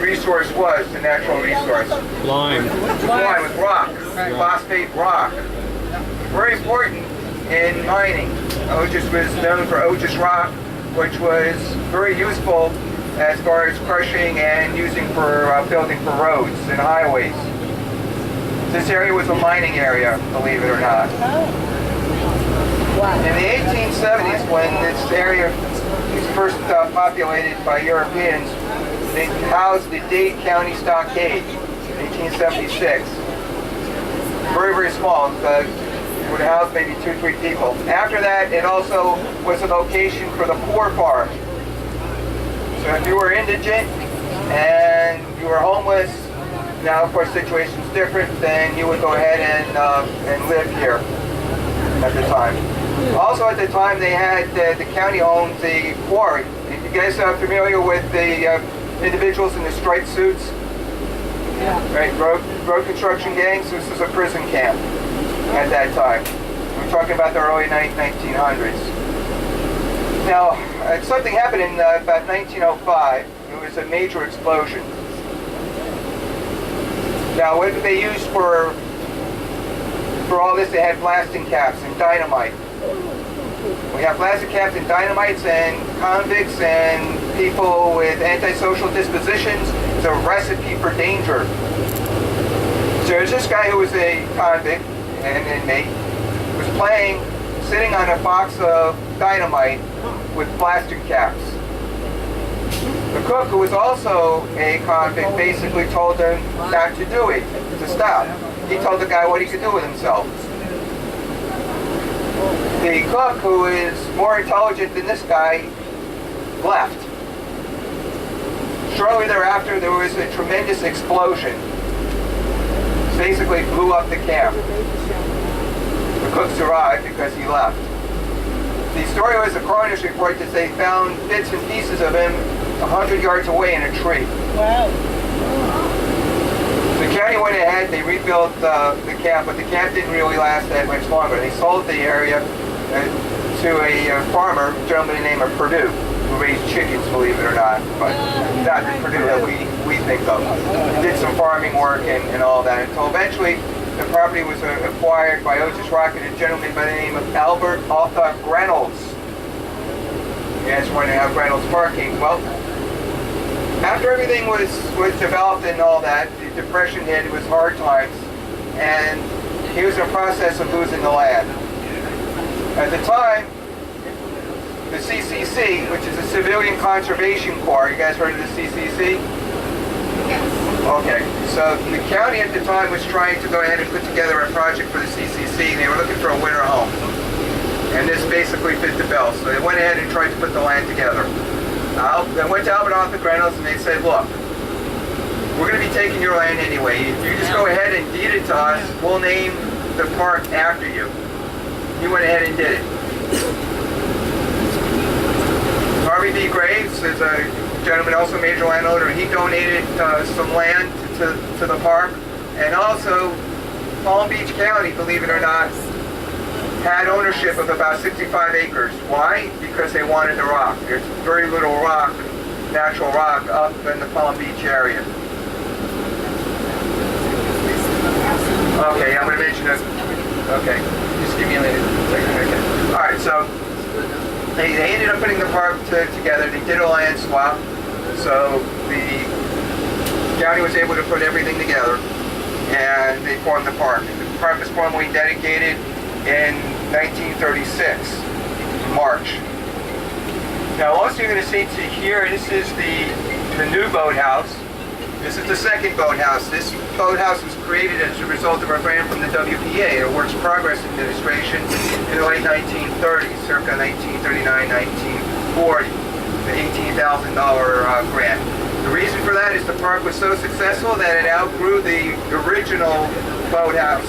resource was, the natural resource?
Lime.
Lime with rock, phosphate rock. Very important in mining. Otis was known for Otis rock, which was very useful as far as crushing and using for building for roads and highways. This area was a mining area, believe it or not. In the 1870s, when this area was first populated by Europeans, they housed the Dade County Stockade in 1876. Very, very small. It would house maybe 2-3 people. After that, it also was a location for the poor farm. So if you were indigent and you were homeless, now of course the situation's different, then you would go ahead and live here at the time. Also at the time they had, the county owned the quarry. If you guys are familiar with the individuals in the striped suits, right, road construction gangs, this is a prison camp at that time. We're talking about the early 1900s. Now, something happened in about 1905. There was a major explosion. Now, what did they use for all this? They had blasting caps and dynamite. We have blasting caps and dynamites, and convicts and people with antisocial dispositions. It's a recipe for danger. So there's this guy who was a convict, an inmate, was sitting on a box of dynamite with blasting caps. The cook, who was also a convict, basically told him not to do it, to stop. He told the guy what he could do with himself. The cook, who is more intelligent than this guy, left. Shortly thereafter, there was a tremendous explosion. It basically blew up the camp. The cook survived because he left. The story was, the coroner's report, that they found bits and pieces of him 100 yards away in a tree.
Wow.
The county went ahead, they rebuilt the camp, but the camp didn't really last that much longer. They sold the area to a farmer, a gentleman named Purdue, who raised chickens, believe it or not, but not the Purdue that we think of. He did some farming work and all that, until eventually the property was acquired by Otis Rock and a gentleman by the name of Albert Arthur Reynolds. You guys wondering how Reynolds Park came? Well, after everything was developed and all that, the Depression hit, it was hard times, and he was in the process of losing the land. At the time, the CCC, which is a Civilian Conservation Corps, you guys heard of the CCC?
Yes.
Okay, so the county at the time was trying to go ahead and put together a project for the CCC, and they were looking for a winter home. And this basically fit the bill, so they went ahead and tried to put the land together. They went to Albert Arthur Reynolds and they said, look, we're going to be taking your land anyway. If you just go ahead and deed it to us, we'll name the park after you. He went ahead and did it. Harvey B. Graves is a gentleman, also a major landowner, he donated some land to the park. And also, Palm Beach County, believe it or not, had ownership of about 65 acres. Why? Because they wanted the rock. There's very little rock, natural rock, up in the Palm Beach area. Okay, I'm going to mention this. Okay, just give me a second. Okay. All right, so they ended up putting the park together. They did a land swap, so the county was able to put everything together, and they formed the park. The park was formally dedicated in 1936, March. Now, also you're going to see to here, this is the new boathouse. This is the second boathouse. This boathouse was created as a result of a grant from the WPA, the Works Progress Administration, in the late 1930s, circa 1939, 1940, the $18,000 grant. The reason for that is the park was so successful that it outgrew the original boathouse,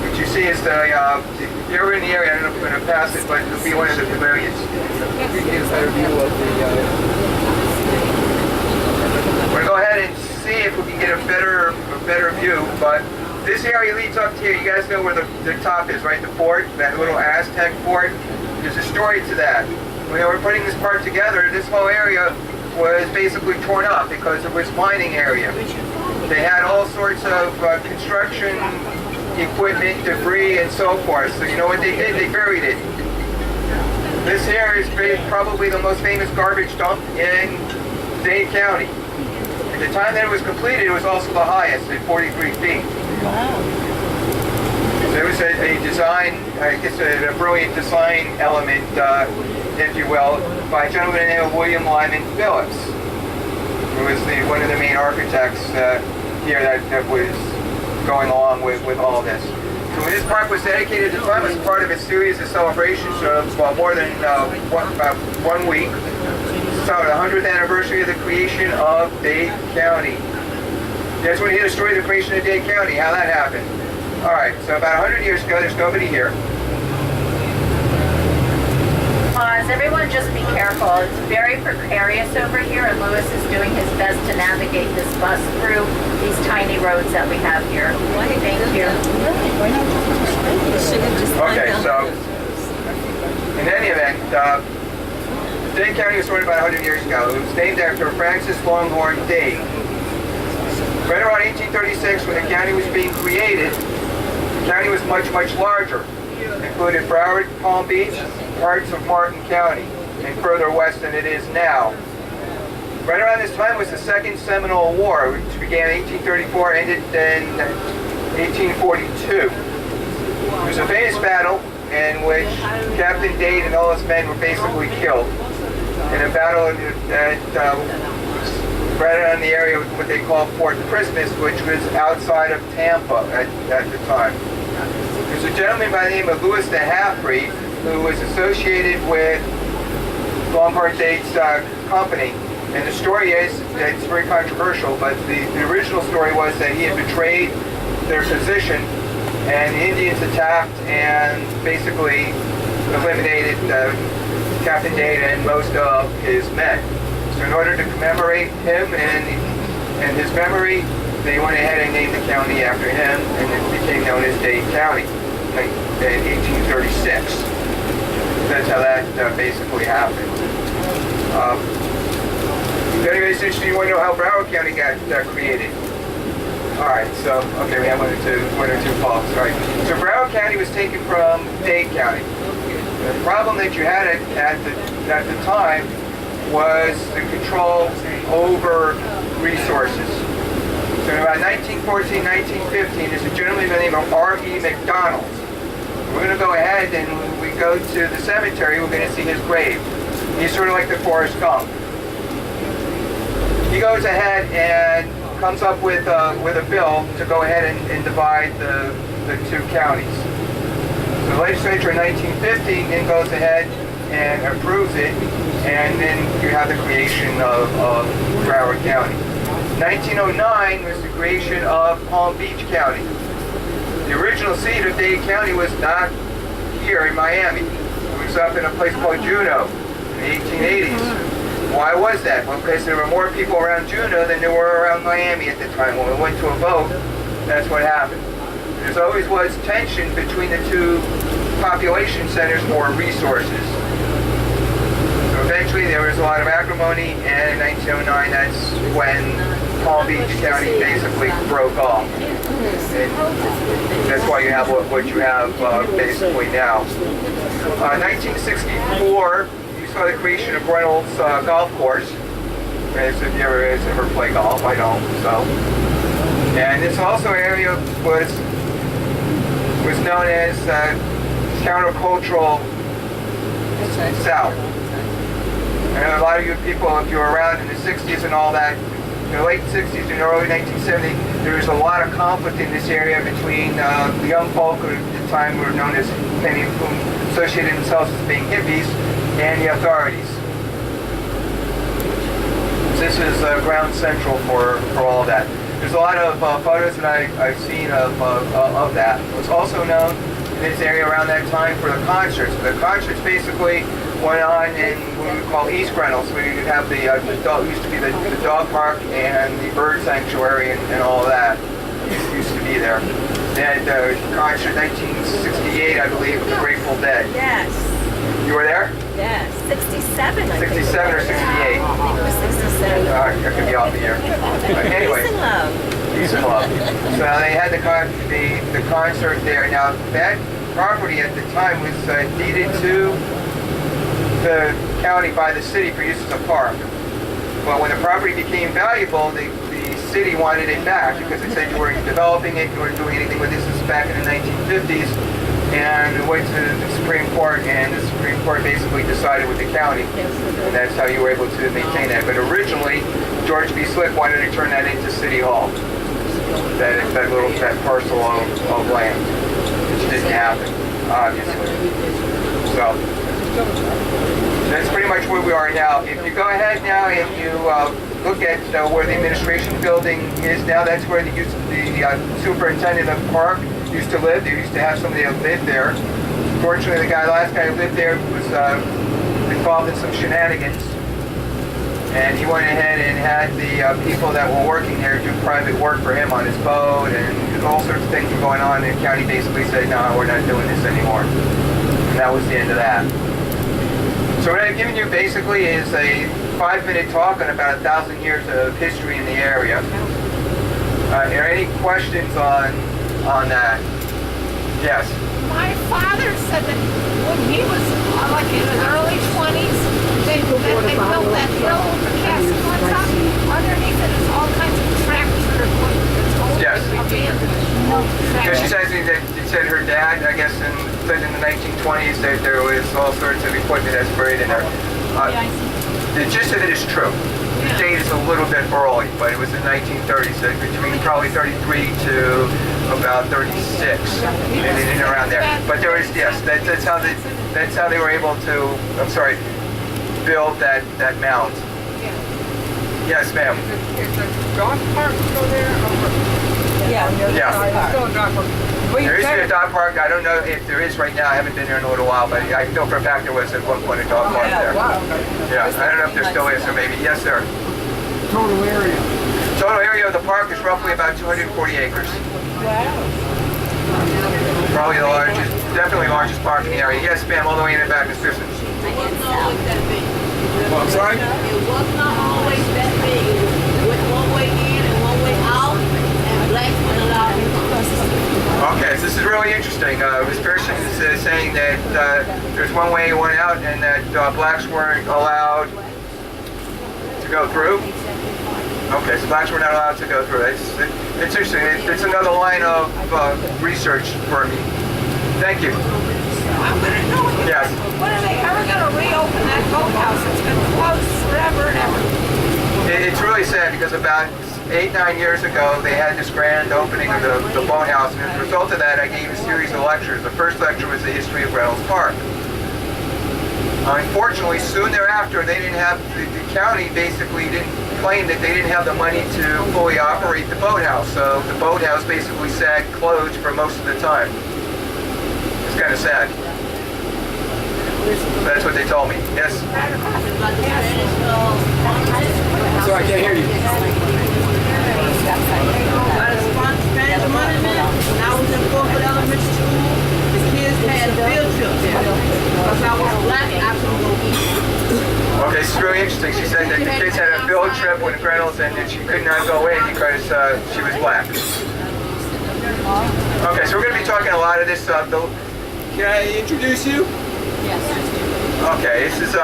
which you see is the, if you're in the area, I don't know if you're going to pass it, but it'll be one of the pavilions. You can get a better view of the, we're going to go ahead and see if we can get a better view, but this area leads up to here. You guys know where the top is, right? The fort, that little Aztec fort. There's a story to that. When they were putting this park together, this whole area was basically torn up because it was mining area. They had all sorts of construction equipment, debris, and so forth. So you know what they did? They buried it. This here is probably the most famous garbage dump in Dade County. At the time that it was completed, it was also the highest at 43 feet.
Wow.
So it was a design, I guess a brilliant design element, if you will, by a gentleman named William Lyman Phillips, who was one of the main architects here that was going along with all this. So when this park was dedicated at the time, it was part of a series of celebrations of more than about 1 week. So the 100th anniversary of the creation of Dade County. You guys want to hear the story of the creation of Dade County, how that happened? All right, so about 100 years ago, there's nobody here.
Pause. Everyone just be careful. It's very precarious over here, and Lewis is doing his best to navigate this bus through these tiny roads that we have here. Thank you.
Okay, so in any event, Dade County was started about 100 years ago. It was named after Francis Longhorn Dade. Right around 1836, when the county was being created, the county was much, much larger. It included Broward, Palm Beach, parts of Martin County, and further west than it is now. Right around this time was the Second Seminole War, which began in 1834, ended in 1842. It was a famous battle in which Captain Dade and all his men were basically killed in a battle that right around the area of what they call Fort Christmas, which was outside of Tampa at the time. There's a gentleman by the name of Louis the Half-Breed who was associated with Longhorn Dade's company. And the story is, it's very controversial, but the original story was that he had betrayed their position and the Indians attacked and basically eliminated Captain Dade and most of his men. So in order to commemorate him and his memory, they went ahead and named the county after him, and it became known as Dade County in 1836. That's how that basically happened. If anybody's interested, you want to know how Broward County got created. Alright, so, okay, we have one or two calls, right. So Broward County was taken from Dade County. The problem that you had at the time was the control over resources. So in about 1914, 1915, there's a gentleman by the name of R.E. McDonald. We're going to go ahead and when we go to the cemetery, we're going to see his grave. He's sort of like the Forrest Gump. He goes ahead and comes up with a bill to go ahead and divide the two counties. So the legislature in 1915 then goes ahead and approves it, and then you have the creation of Broward County. 1909 was the creation of Palm Beach County. The original seat of Dade County was not here in Miami. It was up in a place called Juneau in the 1880s. Why was that? Well, because there were more people around Juneau than there were around Miami at the time. When we went to a vote, that's what happened. There's always was tension between the two population centers for resources. So eventually there was a lot of acrimony, and in 1909 that's when Palm Beach County basically broke off. And that's why you have what you have basically now. 1964, you saw the creation of Reynolds Golf Course. As if you ever play golf, I don't. So, and this also area was known as countercultural South. And a lot of you people, if you were around in the 60s and all that, in the late 60s and early 1970s, there was a lot of conflict in this area between the young folk who at the time were known as, many of whom associated themselves as being hippies, and the authorities. This is ground central for all that. There's a lot of photos that I've seen of that. It was also known in this area around that time for the concerts. The concerts basically went on in what we call East Reynolds, where you could have the dog, used to be the dog park and the bird sanctuary and all of that used to be there. They had the concert 1968, I believe, with the Grateful Dead.
Yes.
You were there?
Yes. 67, I think.
67 or 68?
I think it was 67.
I could be off the year. But anyway.
Peace and love.
Peace and love. So they had the concert there. Now that property at the time was deeded to the county by the city for use as a park. But when the property became valuable, the city wanted it back because they said you weren't developing it, you weren't doing anything with this. This is back in the 1950s. And it went to the Supreme Court, and the Supreme Court basically decided with the county. And that's how you were able to maintain that. But originally, George B. Slick wanted to turn that into City Hall. That parcel of land. Which didn't happen, obviously. So, that's pretty much where we are now. If you go ahead now and you look at where the administration building is now, that's where the superintendent of the park used to live. They used to have somebody that lived there. Fortunately, the last guy who lived there was involved in some shenanigans. And he went ahead and had the people that were working there do private work for him on his boat, and all sorts of things were going on. And the county basically said, no, we're not doing this anymore. And that was the end of that. So what I've given you basically is a 5-minute talk on about 1,000 years of history in the area. Are there any questions on that? Yes.
My father said that when he was like in his early 20s, they built that hill for casting on top. Underneath it is all kinds of tractor equipment that's old.
Yes. Because she said her dad, I guess, said in the 1920s that there was all sorts of equipment that's buried in there. The gist of it is true. The date is a little bit early, but it was in 1930s, so between probably 33 to about 36, and around there. But there was, yes, that's how they were able to, build that mound. Yes, ma'am.
Is the dog park still there?
Yeah.
Yeah.
Still a dog park.
There used to be a dog park. I don't know if there is right now. I haven't been there in a little while, but I know for a fact there was at one point a dog park there. Yeah, I don't know if there still is, or maybe. Yes, sir.
Total area.
Total area of the park is roughly about 240 acres.
Wow.
Probably the largest, definitely largest park in the area. Yes, ma'am, all the way in the back is Susan. I'm sorry?
It was not always that big. It was one way in and one way out, and blacks weren't allowed to cross.
Okay, so this is really interesting. This person is saying that there's one way, one out, and that blacks weren't allowed to go through. Okay, so blacks were not allowed to go through. It's interesting. It's another line of research for me. Thank you.
I'm gonna know.
Yes.
When are they ever gonna reopen that boathouse? It's been closed forever and ever.
It's really sad because about 8-9 years ago they had this grand opening of the boathouse, and as a result of that I gave a series of lectures. The first lecture was the history of Reynolds Park. Unfortunately, soon thereafter they didn't have, the county basically didn't claim that they didn't have the money to fully operate the boathouse, so the boathouse basically sat closed for most of the time. It's kind of sad. That's what they told me. Yes.
Sorry, I can't hear you.
Spanish monument. When I was in Fulford Elementary School, the kids had field trips there. Because I was black, I couldn't go eat.
Okay, this is really interesting. She said that the kids had a field trip with the Grenells and that she could not go in because she was black. Okay, so we're going to be talking a lot of this stuff.
Can I introduce you?
Okay, it's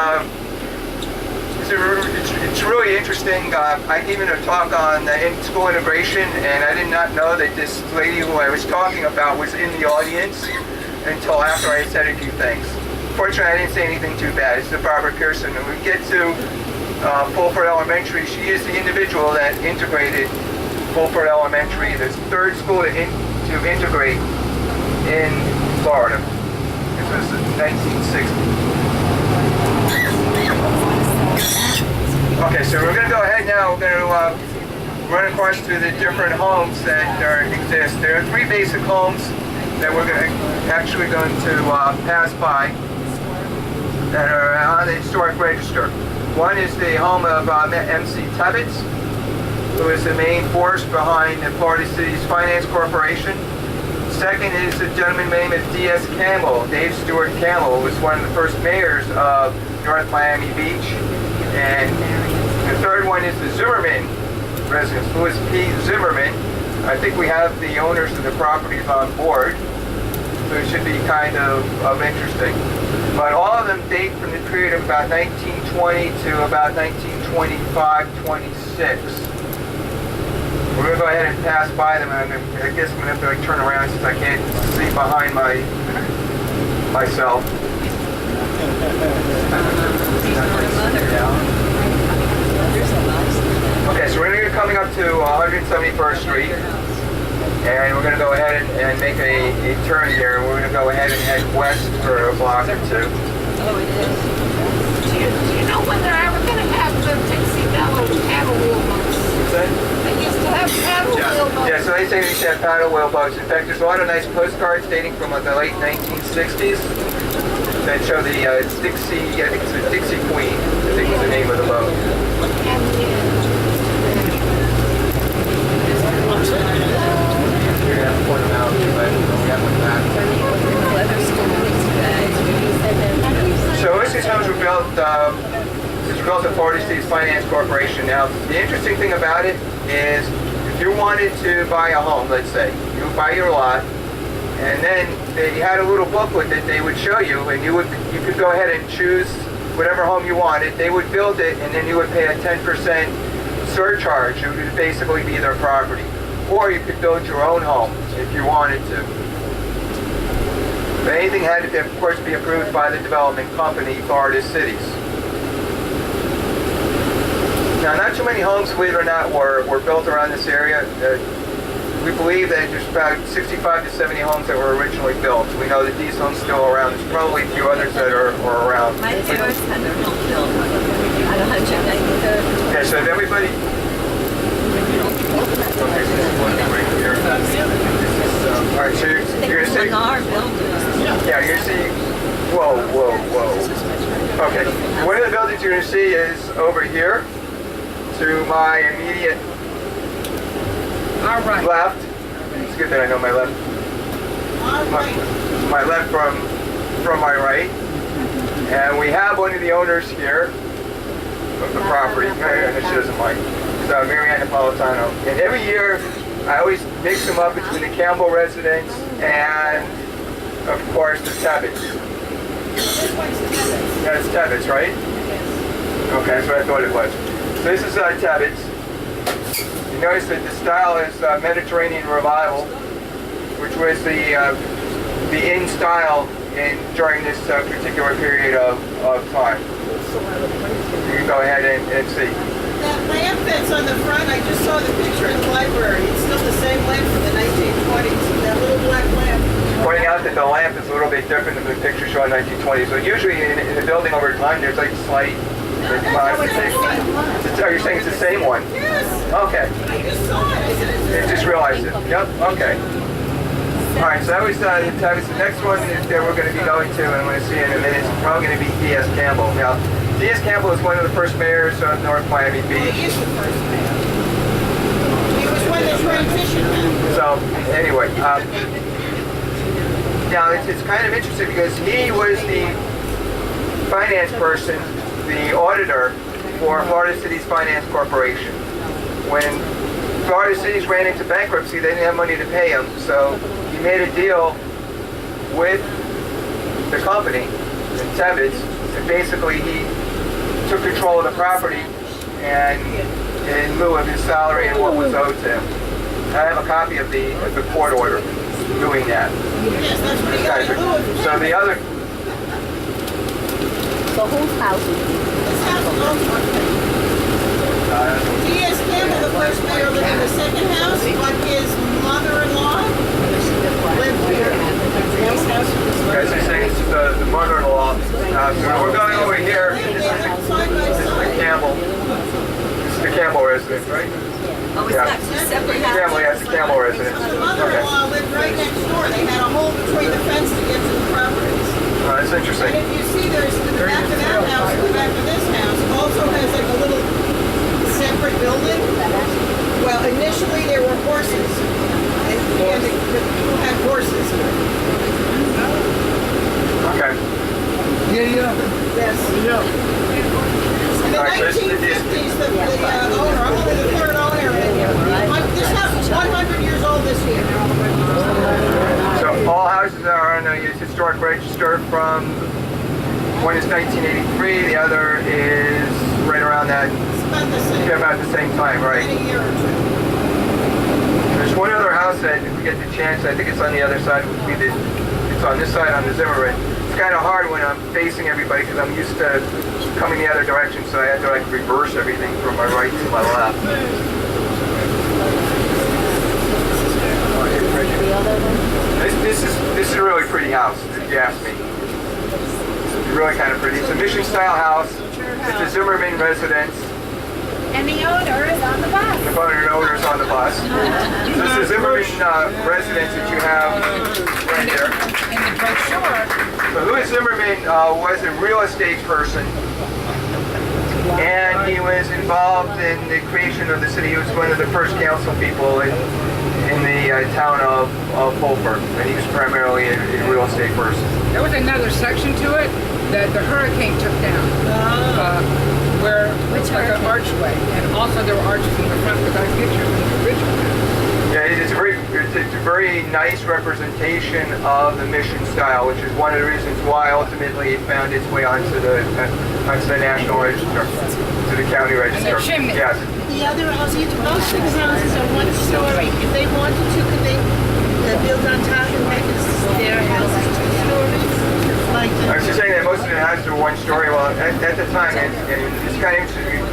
really interesting. I gave a talk on in-school integration, and I did not know that this lady who I was talking about was in the audience until after I said a few things. Fortunately, I didn't say anything too bad. It's Barbara Pearson. When we get to Fulford Elementary, she is the individual that integrated Fulford Elementary, the third school to integrate in Florida. This was in 1960. Okay, so we're going to go ahead now. We're going to run across to the different homes that exist. There are three basic homes that we're actually going to pass by that are on the historic register. One is the home of M.C. Tebbets, who is the main force behind the Florida City's Finance Corporation. Second is a gentleman named D.S. Campbell, Dave Stewart Campbell, who was one of the first mayors of North Miami Beach. And the third one is the Zimmerman residence, Louis P. Zimmerman. I think we have the owners of the properties on board, so it should be kind of interesting. But all of them date from the period of about 1920 to about 1925, 26. We're going to go ahead and pass by them, and I guess I'm going to have to turn around since I can't see behind myself. Okay, so we're going to be coming up to 171st Street, and we're going to go ahead and make a turn here. We're going to go ahead and head west for a block or two.
Oh, it is. Do you know when they're ever going to have the Dixie Bellows paddle wheel boats?
What's that?
They used to have paddle wheel boats.
Yeah, so they say we used to have paddle wheel boats. In fact, there's a lot of nice postcards dating from the late 1960s that show the Dixie, I think it's the Dixie Queen, I think was the name of the boat. You're going to have to point them out, but we have one back. So these homes were built, it was built at Florida City's Finance Corporation. Now, the interesting thing about it is if you wanted to buy a home, let's say, you would buy your lot, and then they had a little booklet that they would show you, and you could go ahead and choose whatever home you wanted. They would build it, and then you would pay a 10% surcharge. It would basically be their property. Or you could build your own home if you wanted to. But anything had to, of course, be approved by the development company, Florida Cities. Now, not too many homes, believe it or not, were built around this area. We believe that there's about 65 to 70 homes that were originally built. We know that these homes still are around. There's probably a few others that are around.
My parents had their home built on 193rd.
Okay, so if everybody... Okay, so this is one right here. All right, so you're going to see... Yeah, you're going to see... Whoa. Okay, one of the buildings you're going to see is over here to my immediate left. It's good that I know my left. My left from my right. And we have one of the owners here of the property. She doesn't mind. Marianne Napolitano. And every year, I always mix them up between the Campbell residence and, of course, the Tebbets. That's Tebbets, right? Okay, that's what I thought it was. So this is Tebbets. You notice that the style is Mediterranean Revival, which was the in style during this particular period of time. You can go ahead and see.
That lamp that's on the front, I just saw the picture in the library. It's still the same lamp from the 1920s, that little black lamp.
Pointing out that the lamp is a little bit different than the picture showing 1920s. So usually in the building over time, there's like slight... Oh, you're saying it's the same one?
Yes.
Okay.
I just saw it. I said,
You just realized it. Yep, okay. All right, so that was the next one that we're going to be going to, and I'm going to see in a minute. It's probably going to be D.S. Campbell. Now, D.S. Campbell is one of the first mayors of North Miami
Well, he
Beach.
is the first man. He was when they transitioned.
So, anyway, now it's kind of interesting because he was the finance person, the auditor for Florida City's Finance Corporation. When Florida Cities ran into bankruptcy, they didn't have money to pay him, so he made a deal with the company, Tebbets, and basically he took control of the property and in lieu of his salary and what was owed to him. I have a copy of the court order doing that.
Yes, that's what he got in lieu of.
So the other,
So whose house is it?
This house belongs to D.S. Campbell, the first mayor, lived in the second house, but his mother-in-law lived here.
guys are saying it's the mother-in-law. So we're going over here. This is the Campbell. This is the Campbell residence, right?
Oh, it's not two separate houses?
Campbell, yeah, it's the Campbell residence.
The
Okay.
mother-in-law lived right next door. They had a hole between the fence to get to the properties.
That's
And
interesting.
if you see, there's the back of that house, the back of this house, also has like a little separate building. Well, initially there were horses. And the people had horses here.
Okay.
Yes. In the
All right, so this is the-
1950s, the owner, I'm only the third owner. This house is 100 years old this year.
So all houses are on the historic register from one is 1983, the other is right around that,
It's about the same.
about the same time, right?
In a year or two.
There's one other house that if we get the chance, I think it's on the other side, it's on this side on the Zimmerman. It's kind of hard when I'm facing everybody because I'm used to coming the other direction, so I had to like reverse everything from my right to my left. This is a really pretty house, if you ask me. It's really kind of pretty. It's a mission style house. It's a Zimmerman residence.
And the owner is on the bus.
The owner's on the bus. This is Zimmerman residence that you have right there.
In the brochure.
So Louis Zimmerman was a real estate person, and he was involved in the creation of the city. He was one of the first council people in the town of Fulford, and he was primarily a real estate person.
There was another section to it that the hurricane took down, where it's like an archway, and also there were arches in the front because I pictures in the original.
Yeah, it's a very nice representation of the mission style, which is one of the reasons why ultimately it found its way onto the national register, to the county register.
And the chimney.
Yes.
The other houses, most of these houses are one story. If they wanted to, could they build on top and make their houses 2 stories? Like
I was just saying that most of the houses were one story. Well, at the time, and it's kind of interesting.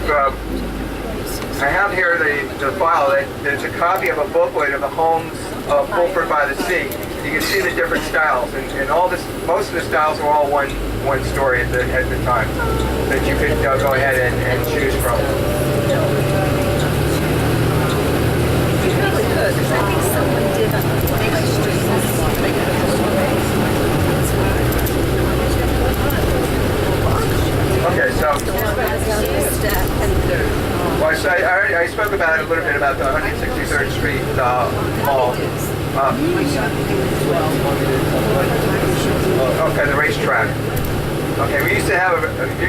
I have here the file that there's a copy of a booklet of the homes of Fulford by the Sea. You can see the different styles, and all this, most of the styles were all one story at the time that you could go ahead and choose from.
You probably could, because I think someone did make streets.
Okay, so well, I spoke about it a little bit about the 163rd Street Mall. Okay, the racetrack. Okay, there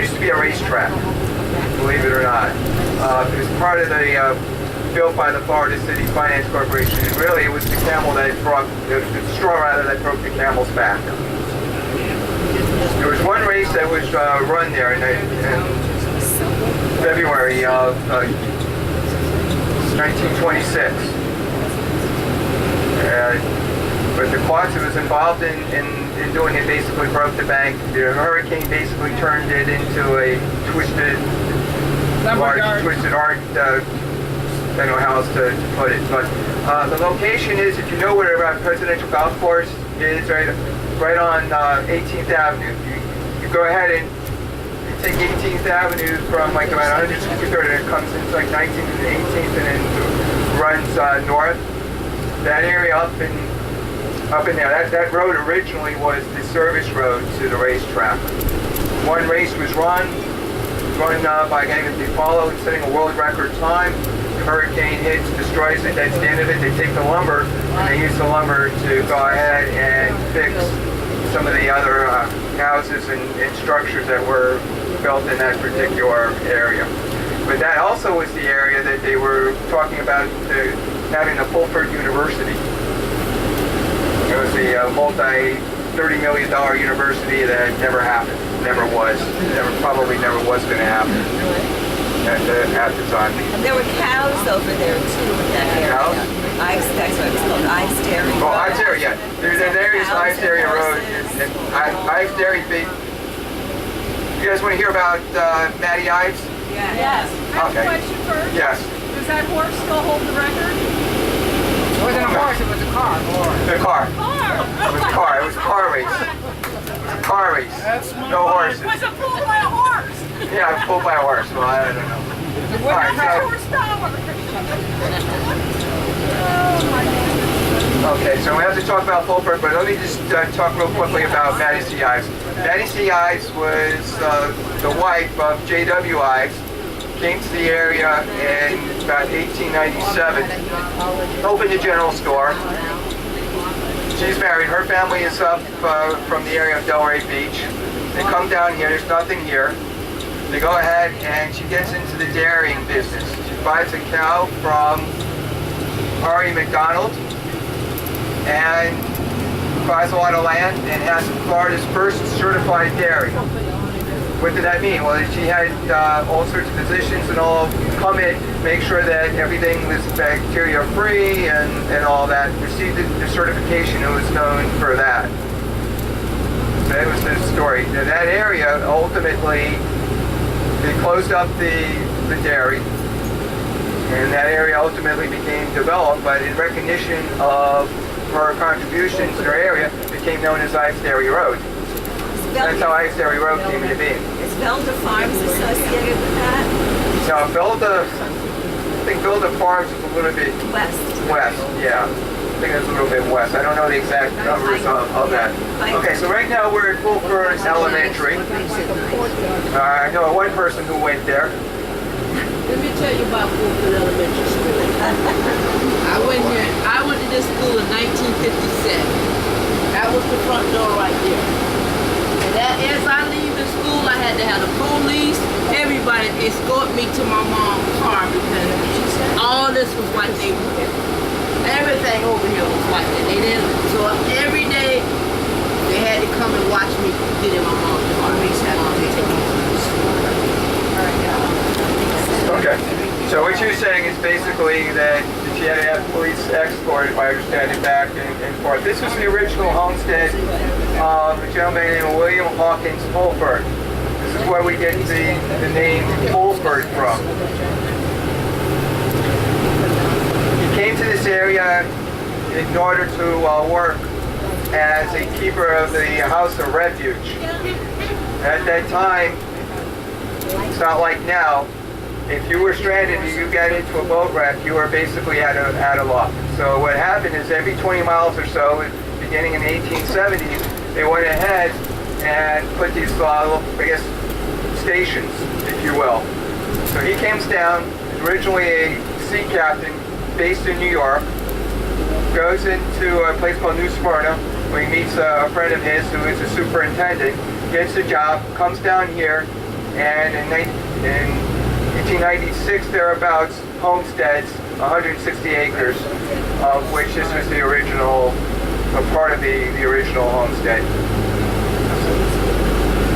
used to be a racetrack, believe it or not. It was part of the built by the Florida City Finance Corporation, and really it was the camel that broke the straw that broke the camel's back. There was one race that was run there in February of 1926. But the quads that was involved in doing it basically broke the bank. The hurricane basically turned it into a twisted art. I don't know how else to put it. But the location is, if you know where a presidential golf course is, right on 18th Avenue. You go ahead and you take 18th Avenue from like about 163rd, and it comes into like 19th and 18th, and then runs north. That area up in up in there. That road originally was the service road to the racetrack. One race was run by a guy named DePaulo, setting a world record time. The hurricane hits, destroys it, that's the end of it. They take the lumber, and they use the lumber to go ahead and fix some of the other houses and structures that were built in that particular area. But that also was the area that they were talking about having the Fulford University. It was the multi-$30 million university that never happened, probably never was going to happen at the time.
And there were cows over there too in that area.
Cows?
That's what it's called, Ice Dairy.
Oh, Ice Dairy, yeah. There is Ice Dairy Road. And Ice Dairy, you guys want to hear about Matty Ives?
Yes.
I have
Okay.
a question first.
Yes.
Does that horse still hold the record?
It wasn't a horse, it was a car.
The car. It was a car. It was a car race. It was a car race. No horses.
Was it pulled by a horse?
Yeah, I was pulled by a horse. Well, I don't know. All right, so,
Horsepower.
okay, so we have to talk about Fulford, but let me just talk real quickly about Mattie C. Ives. Mattie C. Ives was the wife of J.W. Ives. Came to the area in about 1897. Opened a general store. She's married. Her family is up from the area of Delray Beach. They come down here. There's nothing here. They go ahead and she gets into the dairying business. She buys a cow from Ari McDonald and buys a lot of land and has Florida's first certified dairy. What did that mean? Well, she had all sorts of physicians and all come in, make sure that everything was bacteria free and all that. Received the certification and was known for that. So that was the story. Now, that area, ultimately, they closed up the dairy. And that area ultimately became developed, but in recognition of her contributions in her area, became known as Ives Dairy Road. That's how Ives Dairy Road came into being.
Is Velda Farms associated with that?
Now, I think Velda Farms is a little bit
West.
west, yeah. I think it's a little bit west. I don't know the exact numbers of that. Okay, so right now we're at Fulford Elementary. I know one person who went there.
Let me tell you about Fulford Elementary School. I went to this school in 1957. That was the front door right there. And that, as I leave the school, I had to have the police, everybody escort me to my mom's car because all this was like they were. Everything over here was like that. They didn't. So every day they had to come and watch me get in my mom's car.
Okay. So what you're saying is basically that she had to have police escort, if I understand it, back and forth. This was the original homestead of a gentleman named William Hawkins Fulford. This is where we get the name Fulford from. He came to this area in order to work as a keeper of the House of Refuge. At that time, it's not like now. If you were stranded and you got into a boat wreck, you were basically out of luck. So what happened is every 20 miles or so, beginning in the 1870s, they went ahead and put these, stations, if you will. So he comes down, originally a sea captain based in New York, goes into a place called New Smyrna, where he meets a friend of his who is a superintendent, gets the job, comes down here, and in 1896 thereabouts, homesteads, 160 acres, of which this was the original, part of the original homestead.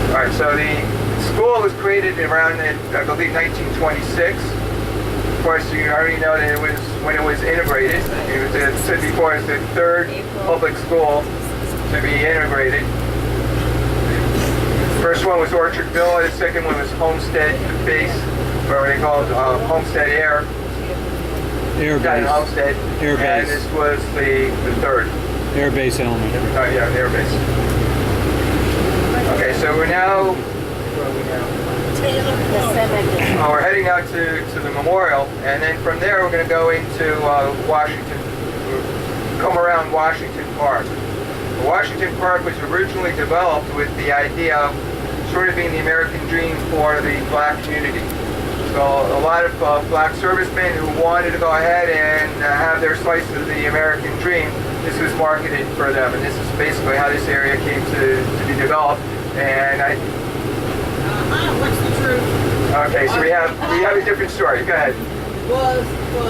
All right, so the school was created around, I believe, 1926. Of course, you already know that it was when it was integrated. It was, as I said before, it's the third public school to be integrated. First one was Orchard Villa, the second one was Homestead Base, or they called Homestead Air.
Air Base.
Homestead.
Air Base.
And this was the third.
Air Base Elementary.
Yeah, Air Base. Okay, so we're now, where are we now? We're heading out to the memorial, and then from there we're going to go into Washington. come around Washington Park. Washington Park was originally developed with the idea of sort of being the American dream for the black community. So a lot of black servicemen who wanted to go ahead and have their slice of the American dream, this was marketed for them, and this is basically how this area came to be developed. And
what's the truth?
Okay, so we have a different story. Go ahead.
Was for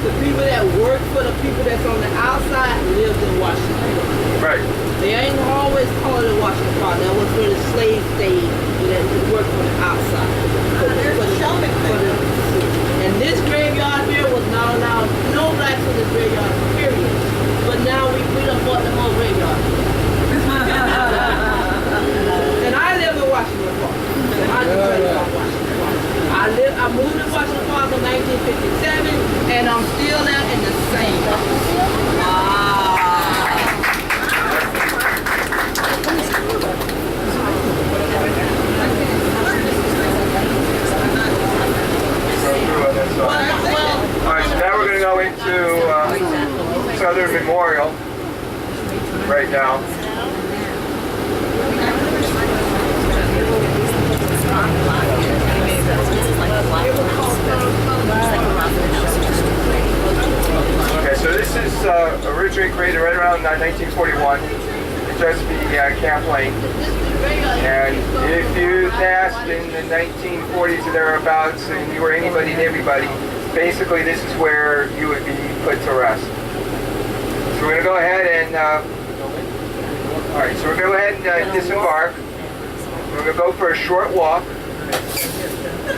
the people that work for the people that's on the outside lived in Washington.
Right.
They ain't always called it Washington Park. That was where the slaves stayed and that worked on the outside.
There's a shelving thing.
And this graveyard here was not allowed no blacks in this graveyard, period. But now we done bought them all graveyard. And I live in Washington Park. And I can tell you about Washington Park. I moved to Washington Park in 1957, and I'm still there in the same place. Wow.
Alright, so now we're going to go into Southern Memorial right now. Okay, so this is originally created right around 1941. It just be Camp Lane. And if you passed in the 1940s or thereabouts and you were anybody and everybody, basically this is where you would be put to rest. So we're going to go ahead and, alright, so we're going to go ahead and disembark. We're going to go for a short walk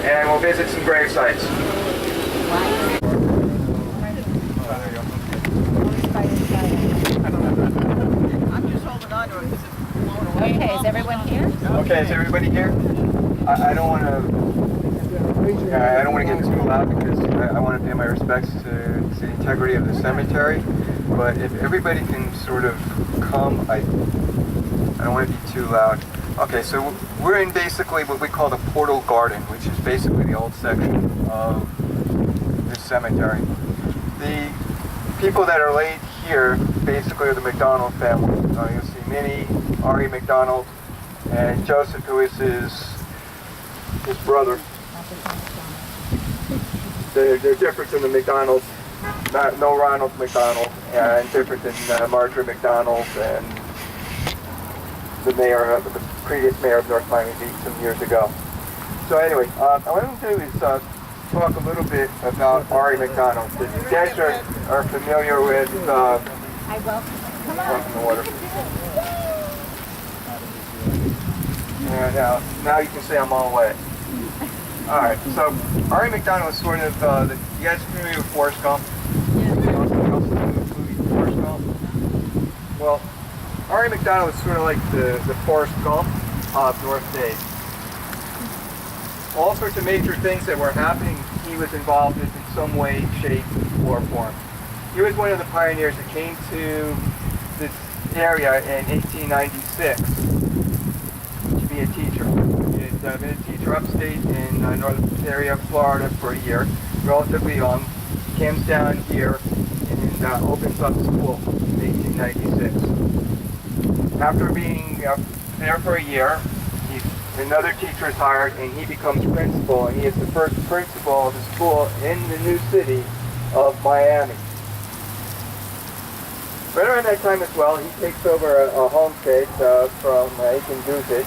and we'll visit some grave sites.
Okay, is everyone here?
Okay, is everybody here? I don't want to get too loud because I want to pay my respects to the integrity of the cemetery. But if everybody can sort of come, I don't want to be too loud. Okay, so we're in basically what we call the Portal Garden, which is basically the old section of this cemetery. The people that are laid here basically are the McDonald family. You'll see Minnie, Ari McDonald, and Joseph, who is his brother. They're different than the McDonalds, no Ronald McDonald, and different than Marjorie McDonald and the mayor, the previous mayor of North Miami Beach some years ago. So anyway, what I'm going to do is talk a little bit about Ari McDonald. If you guys are familiar with
I will. Come on.
the water. And now you can say I'm all wet. Alright, so Ari McDonald is sort of, you guys familiar with Forrest Gump? Yeah. You also know the movie Forrest Gump? Well, Ari McDonald is sort of like the Forrest Gump of North Dade. All sorts of major things that were happening, he was involved in some way, shape, or form. He was one of the pioneers that came to this area in 1896 to be a teacher. He had been a teacher upstate in northern area of Florida for a year, relatively young. Comes down here and opens up school in 1896. After being there for a year, another teacher is hired and he becomes principal, and he is the first principal of the school in the new city of Miami. Right around that time as well, he takes over a homestead from Aiken Dusage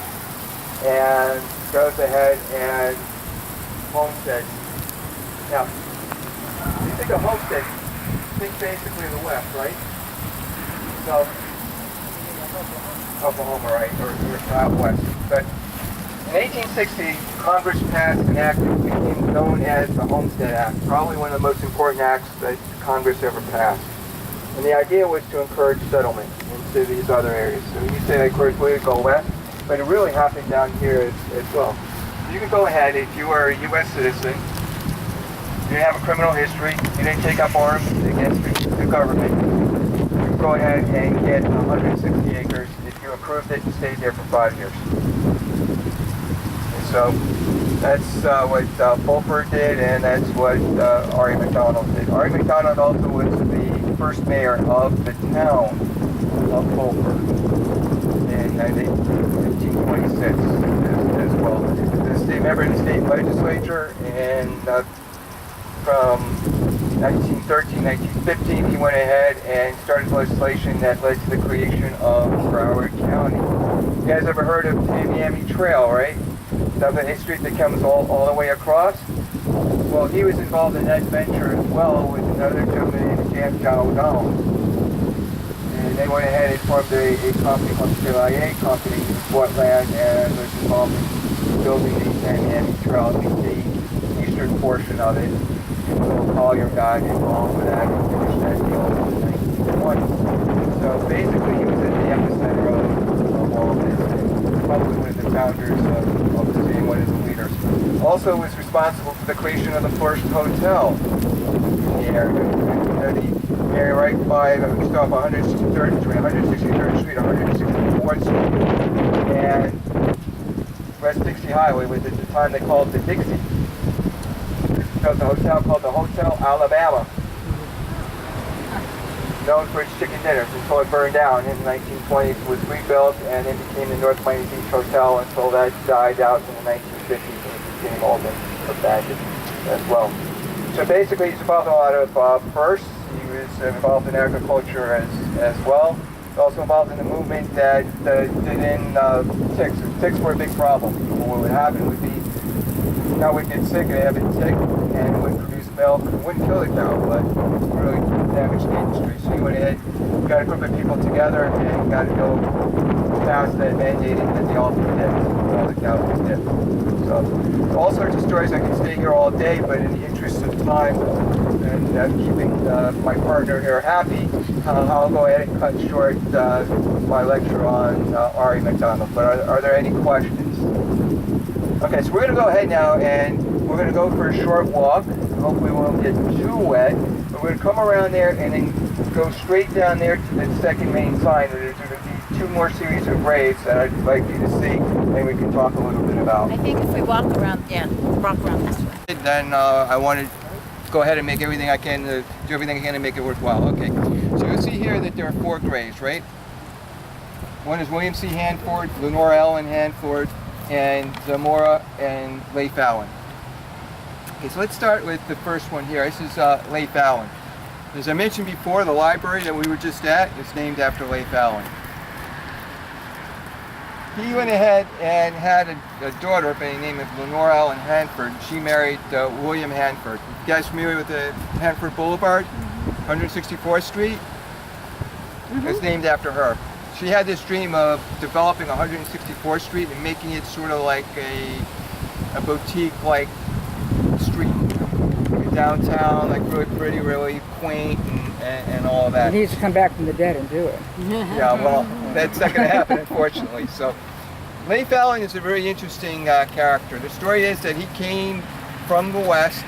and goes ahead and homestead. Now, when you think of homestead, think basically the West, right? So, Oklahoma, right, or out west. But in 1860, Congress passed an act that became known as the Homestead Act, probably one of the most important acts that Congress ever passed. And the idea was to encourage settlement into these other areas. So you say, of course, we would go west, but it really happened down here as well. So you can go ahead, if you are a U.S. citizen, you didn't have a criminal history, you didn't take up arms against the government, you can go ahead and get 160 acres if you approved it and stayed there for 5 years. And so that's what Fulford did, and that's what Ari McDonald did. Ari McDonald also was the first mayor of the town of Fulford in 1826 as well. He was a member of the state legislature, and from 1913, 1915, he went ahead and started legislation that led to the creation of Broward County. You guys ever heard of Tamiami Trail, right? That's a street that comes all the way across. Well, he was involved in that venture as well with another gentleman named John O'Donnell. And they went ahead and formed a company called the CIA Company, who bought land and was involved in building the Tamiami Trail, the eastern portion of it. Little Collier got involved with that and finished that deal in the 1920s. So basically he was at the epicenter of all of this, and probably one of the founders of the city, one of the leaders. Also was responsible for the creation of the first hotel in the area. The area right by, we start off 163rd Street, 163rd Street, 164th Street, and West Dixie Highway, which at the time they called the Dixie. Built a hotel called the Hotel Alabama, known for its chicken dinners until it burned down in the 1920s. It was rebuilt and it became the North Miami Beach Hotel until that died out in the 1950s and became all abandoned as well. So basically he's involved in a lot of firsts. He was involved in agriculture as well. He was also involved in the movement that did in ticks. Ticks were a big problem. What would happen would be cow would get sick and have it sick, and it wouldn't produce milk. It wouldn't kill the cow, but really damage the industry. So he went ahead, got a group of people together, and got to go past that mandating that they all be dead. All the cows be dead. So all sorts of stories. I could stay here all day, but in the interest of time and keeping my partner here happy, I'll go ahead and cut short my lecture on R.E. McDonald. But are there any questions? Okay, so we're going to go ahead now and we're going to go for a short walk. Hopefully we won't get too wet. But we're going to come around there and then go straight down there to the second main sign. There's going to be two more series of graves that I'd like you to see and we can talk a little bit about.
I think if we walk around, walk around this way.
Then I want to go ahead and make everything I can, do everything I can to make it worthwhile. Okay, so you'll see here that there are four graves, right? One is William C. Hanford, Lenore Ellen Hanford, and Zamora and Leif Allen. Okay, so let's start with the first one here. This is Leif Allen. As I mentioned before, the library that we were just at is named after Leif Allen. He went ahead and had a daughter by the name of Lenore Ellen Hanford. She married William Hanford. You guys familiar with the Hanford Boulevard? 164th Street? It's named after her. She had this dream of developing 164th Street and making it sort of like a boutique-like street. Downtown, like really pretty, really quaint, and all of that.
He needs to come back from the dead and do it.
Yeah, well, that's not going to happen, unfortunately. So, Leif Allen is a very interesting character. The story is that he came from the West,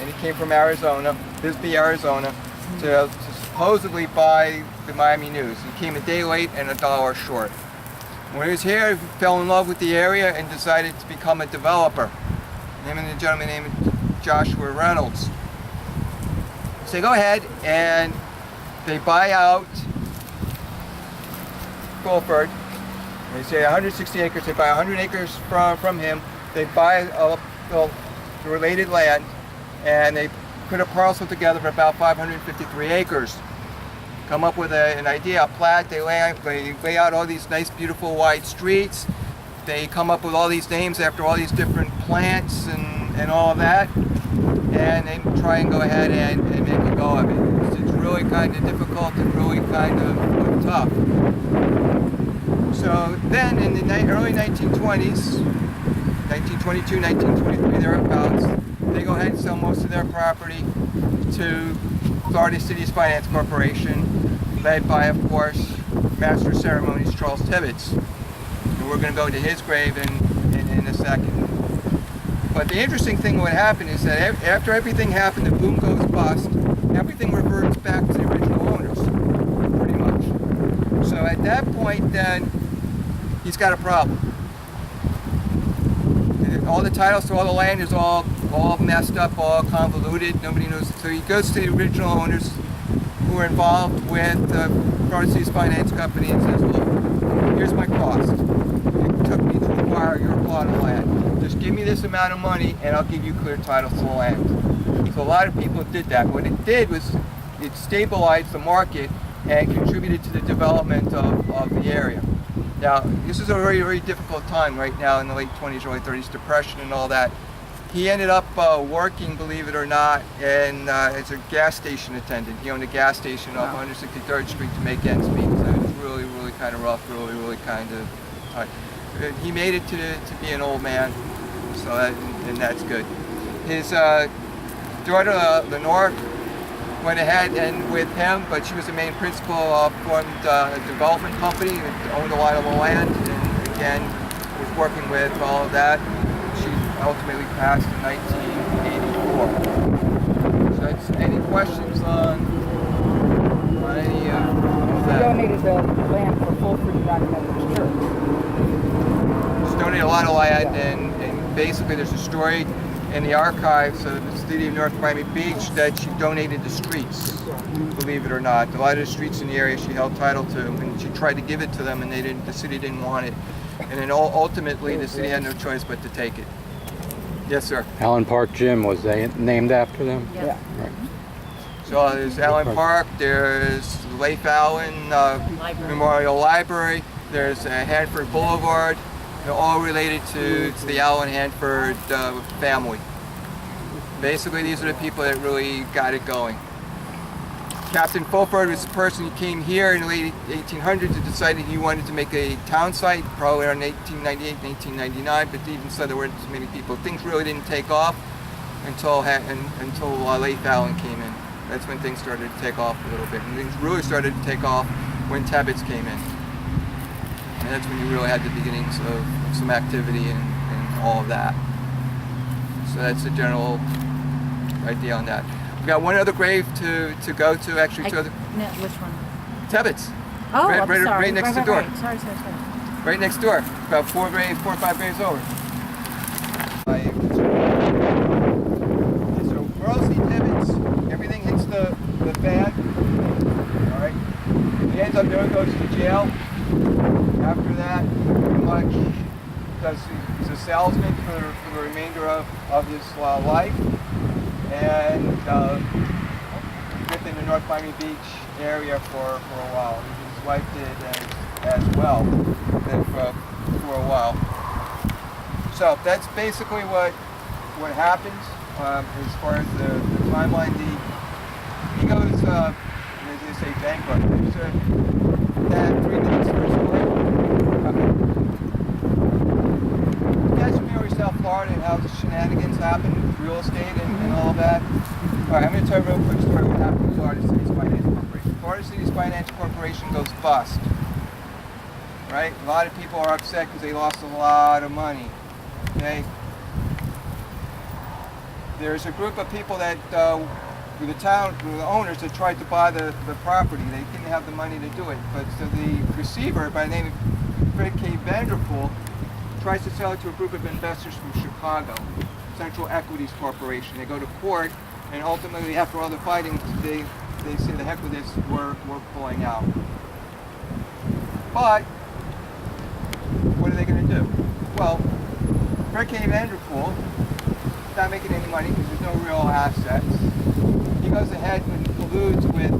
and he came from Arizona, Bisbee, Arizona, to supposedly buy the Miami News. He came a day late and $1 short. When he was here, he fell in love with the area and decided to become a developer. Him and a gentleman named Joshua Reynolds. So they go ahead and they buy out Fulford. They say 160 acres. They buy 100 acres from him. They buy the related land, and they put a parcel together for about 553 acres. Come up with an idea, a plat. They lay out all these nice, beautiful, wide streets. They come up with all these names after all these different plants and all of that. And they try and go ahead and make a go of it. It's really kind of difficult and really kind of tough. So then in the early 1920s, 1922, 1923 thereabouts, they go ahead and sell most of their property to Florida Cities Finance Corporation, led by, of course, Master of Ceremonies Charles Tibbetts. And we're going to go to his grave in a second. But the interesting thing what happened is that after everything happened, the boom goes bust, everything reverts back to the original owners, pretty much. So at that point then, he's got a problem. All the titles to all the land is all messed up, all convoluted, nobody knows. So he goes to the original owners, who were involved with the Florida City's finance company and says, look, here's my cost. It took me to acquire your plot of land. Just give me this amount of money and I'll give you clear title to the land. So a lot of people did that. What it did was it stabilized the market and contributed to the development of the area. Now, this is a very, very difficult time right now in the late 20s, early 30s, depression and all that. He ended up working, believe it or not, as a gas station attendant. He owned a gas station off 163rd Street to make ends meet. So it was really, really kind of rough, really, really kind of hard. He made it to be an old man, so and that's good. His daughter, Lenore, went ahead and with him, but she was the main principal, formed a development company that owned a lot of the land, and again, was working with all of that. She ultimately passed in 1984. So that's, any questions on any of that?
Donated the land for Fulford Methodist Church.
She donated a lot of land, and basically there's a story in the archives of the city of North Miami Beach that she donated the streets, believe it or not. A lot of the streets in the area she held title to, and she tried to give it to them, and the city didn't want it. And then ultimately the city had no choice but to take it. Yes, sir.
Allen Park Gym, was they named after them?
Yeah.
Right.
So there's Allen Park, there's Leif Allen Memorial Library, there's Hanford Boulevard. They're all related to the Allen Hanford family. Basically, these are the people that really got it going. Captain Fulford was the person who came here in the late 1800s and decided he wanted to make a town site, probably around 1898, 1899, but even so there weren't too many people. Things really didn't take off until Leif Allen came in. That's when things started to take off a little bit. And things really started to take off when Tebbets came in. And that's when you really had the beginnings of some activity and all of that. So that's the general idea on that. We've got one other grave to go to, actually two other.
No, which one?
Tebbets.
Oh,
right,
I'm
right,
sorry.
right next door.
Sorry.
Right next door. About 4 or 5 graves over. So Earl C. Tebbets, everything hits the fan. All right. He ends up there, goes to jail. After that, pretty much he's a salesman for the remainder of his life, and lived in the North Miami Beach area for a while. His wife did as well, lived for a while. So that's basically what happens as far as the timeline. He goes, as they say, bankrupt. That 3 minutes for a story. You guys familiar with South Florida and how the shenanigans happen with real estate and all that? All right, I'm going to tell you a real quick story of what happened with Florida City's Finance Corporation. Florida City's Finance Corporation goes bust. Right? A lot of people are upset because they lost a lot of money. Okay? There's a group of people that the owners that tried to buy the property. They didn't have the money to do it. But so the receiver, by the name of Fred K. Vanderpool, tries to sell it to a group of investors from Chicago, Central Equities Corporation. They go to court, and ultimately, after all the fighting, they say the heck with this, we're pulling out. But what are they going to do? Well, Fred K. Vanderpool is not making any money because there's no real assets. He goes ahead and colludes with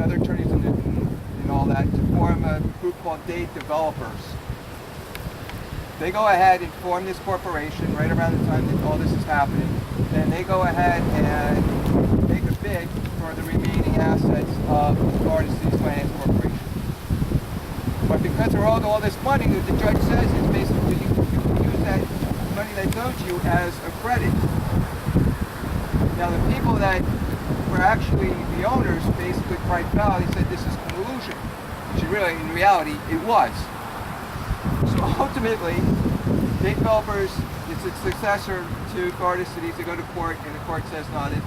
other attorneys and all that to form a group called Dade Developers. They go ahead and form this corporation right around the time that all this is happening, and they go ahead and make a bid for the remaining assets of Florida City's Finance Corporation. But because they're owed all this money, what the judge says is basically you can use that money that's owed to you as a credit. Now the people that were actually the owners basically cried foul. They said this is collusion, which really, in reality, it was. So ultimately, Dade Developers is the successor to Florida Cities. They go to court, and the court says, no, you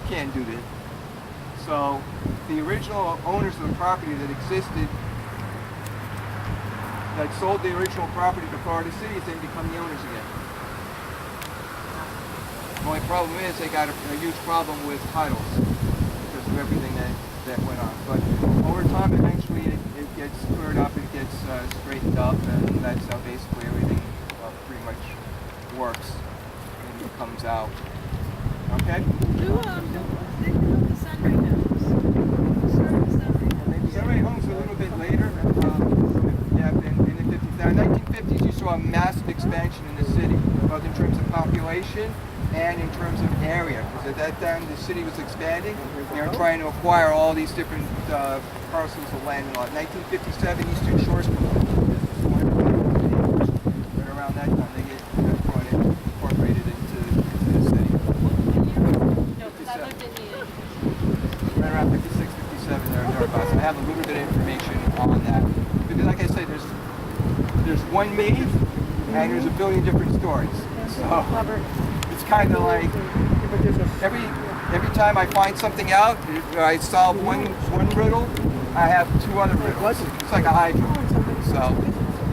can't do this. So the original owners of the property that existed, that sold the original property to Florida Cities, then become the owners again. The only problem is they got a huge problem with titles. everything that went on. But over time, eventually it gets cleared up, it gets straightened up, and that's how basically everything pretty much works and it comes out. Okay? Sunray Home's a little bit later. Yeah, in the 50s. Now, in the 1950s, you saw a massive expansion in the city, both in terms of population and in terms of area. Because at that time, the city was expanding. They were trying to acquire all these different parcels of land and all. 1957, Eastern Shores. But around that time, they get incorporated into the city. Right around 56, 57, thereabouts. I have a little bit of information on that. Because like I said, there's one maze and there's a billion different stories. So it's kind of like every time I find something out, I solve one riddle, I have two other riddles. It's like a hydra. So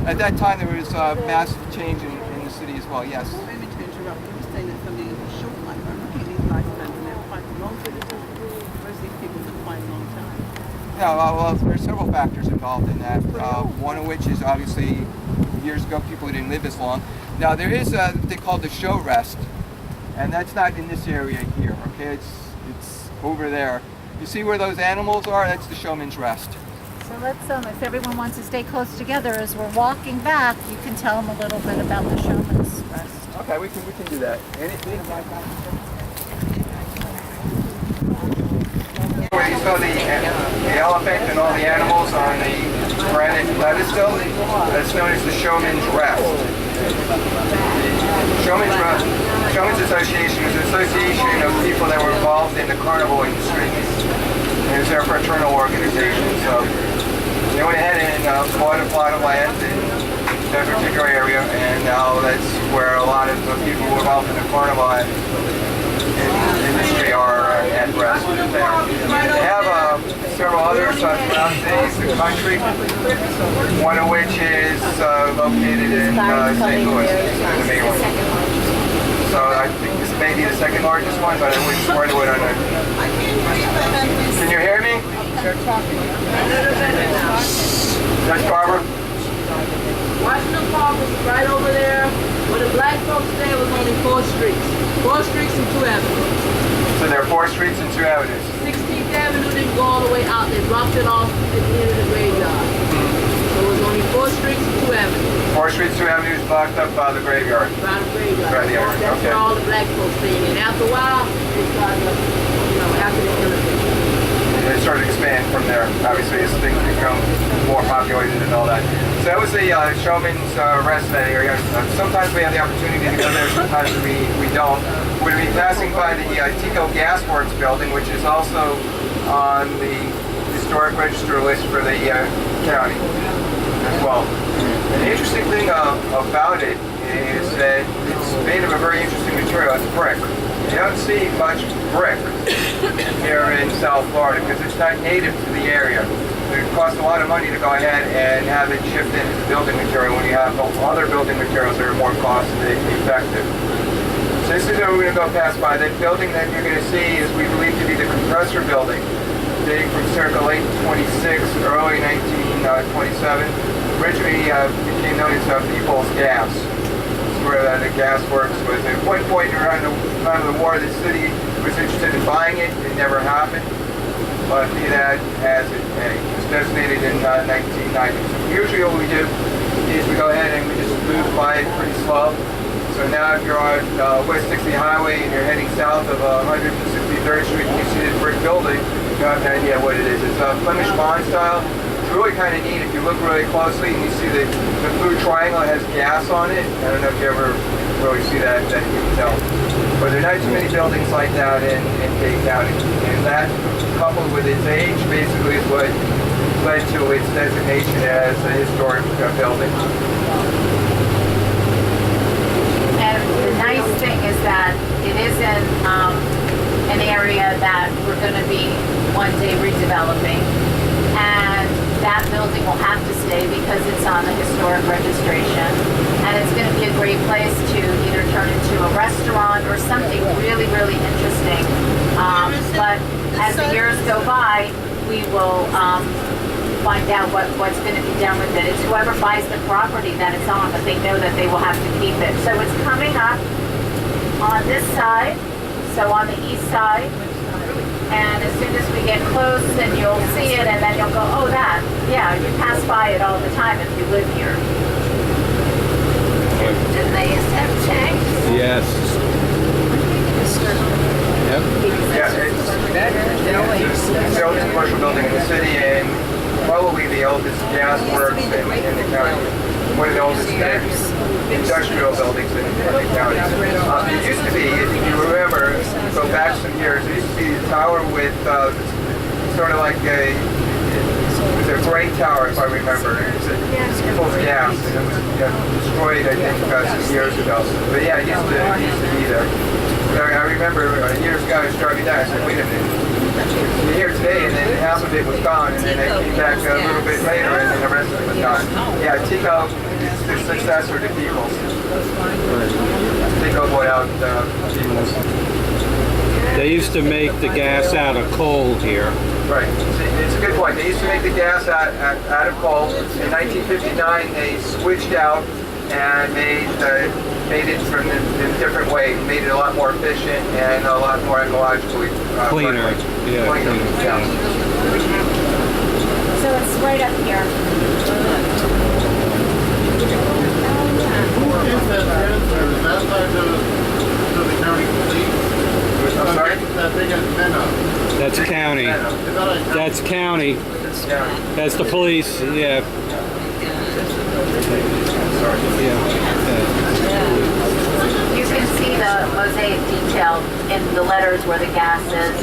at that time there was a massive change in the city as well. Yes.
Maybe to interrupt, you were saying that somebody is a short life. I'm looking at these lifespans and they're quite long. Where's these people for quite a long time?
Yeah, well, there's several factors involved in that. One of which is obviously years ago people didn't live as long. Now there is they call the show rest, and that's not in this area here. Okay, it's over there. You see where those animals are? That's the showman's rest.
So let's, if everyone wants to stay close together as we're walking back, you can tell them a little bit about the showman's rest.
Okay, we can do that. Anything? Where you saw the elephant and all the animals on the granite pedestal, that's known as the Showman's Rest. Showman's Association is an association of people that were involved in the carnival industry. It was their fraternal organization. So they went ahead and bought a plot of land in that particular area, and now that's where a lot of the people who were involved in the carnival industry are at rest there. They have several others throughout the country, one of which is located in St. Louis, the main one. So I think this may be the second largest one, but I wouldn't swear to it on it. Can you hear me? That's Barbara.
Washington Park was right over there. Where the black folks stay was only 4 streets. 4 streets and 2 avenues.
So there are 4 streets and 2 avenues.
16th Avenue didn't go all the way out. They dropped it off at the end of the graveyard. So it was only 4 streets and 2 avenues.
4 streets, 2 avenues blocked up by the graveyard.
By the graveyard.
Right there.
That's
Okay.
where all the black folks stayed. And after a while, they started, after the innovation.
And it started to expand from there, obviously, as things become more populated and all that. So that was the Showman's Rest area. Sometimes we have the opportunity to go there, sometimes we don't. We're going to be passing by the Tico Gas Works building, which is also on the historic register list for the county as well. And the interesting thing about it is that it's made of a very interesting material. It's brick. You don't see much brick here in South Florida because it's not native to the area. It costs a lot of money to go ahead and have it shipped in as building material when you have other building materials that are more cost effective. So this is where we're going to go past by. That building that you're going to see is we believe to be the compressor building, dating from circa late 26, early 1927. Originally became known as People's Gas. Where the gas works was. At one point around the time of the war, the city was interested in buying it. It never happened. But be that as it may. It was designated in 1990. So usually what we do is we go ahead and we just move by it pretty slow. So now if you're on West 60 Highway and you're heading south of 163rd Street and you see this brick building, you have an idea what it is. It's a Flemish bond style. It's really kind of neat if you look really closely and you see the blue triangle has gas on it. I don't know if you ever really see that you can tell. But there are not too many buildings like that in Dade County. And that, coupled with its age, basically is what led to its designation as a historic building.
And the nice thing is that it is in an area that we're going to be one day redeveloping. And that building will have to stay because it's on the historic registration. And it's going to be a great place to either turn into a restaurant or something really, really interesting But as the years go by, we will find out what's going to be done with it. It's whoever buys the property that it's on, but they know that they will have to keep it. So it's coming up on this side, so on the east side. And as soon as we get close, then you'll see it, and then you'll go, oh, that. Yeah, you pass by it all the time if you live here. Didn't they used to have tanks?
Yes. Yep.
Yeah, it's the oldest commercial building in the city and probably the oldest gas works in the county. One of the oldest industrial buildings in the county. It used to be, if you remember, go back some years, it used to be a tower with sort of like it was a grain tower, if I remember. It was full of gas, and it was destroyed, I think, some years ago. But yeah, it used to be there. I remember years ago I was driving down, I said, wait a minute, you're here today, and then half of it was gone, and then I came back a little bit later, and then the rest of it was gone. Yeah, Tico is the successor to Peoples. Tico bought out Peoples.
They used to make the gas out of coal here.
Right. It's a good point. They used to make the gas out of coal. In 1959, they switched out and made it from a different way. Made it a lot more efficient and a lot more ecologically
Cleaner.
friendly.
Yeah,
Cleaner.
cleaner.
Yeah.
So it's right up here.
Is that transfer, is that like to the county police?
I'm sorry?
That big antenna.
That's county.
Is that like
That's county.
Yeah.
That's the police. Yeah.
You can see the mosaic detail in the letters where the gas is.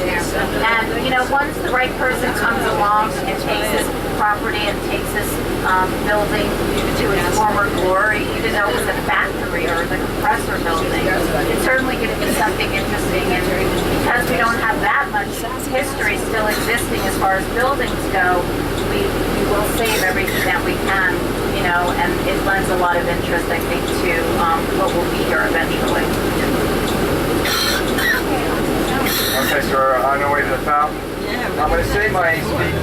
And, you know, once the right person comes along and takes this property and takes this building to its former glory, even though it was a factory or the compressor building, it's certainly going to be something interesting. And because we don't have that much history still existing as far as buildings go, we will save everything that we can, you know, and it lends a lot of interest, I think, to what will be here eventually.
Okay, so we're on our way to the fountain. I'm going to say my speech.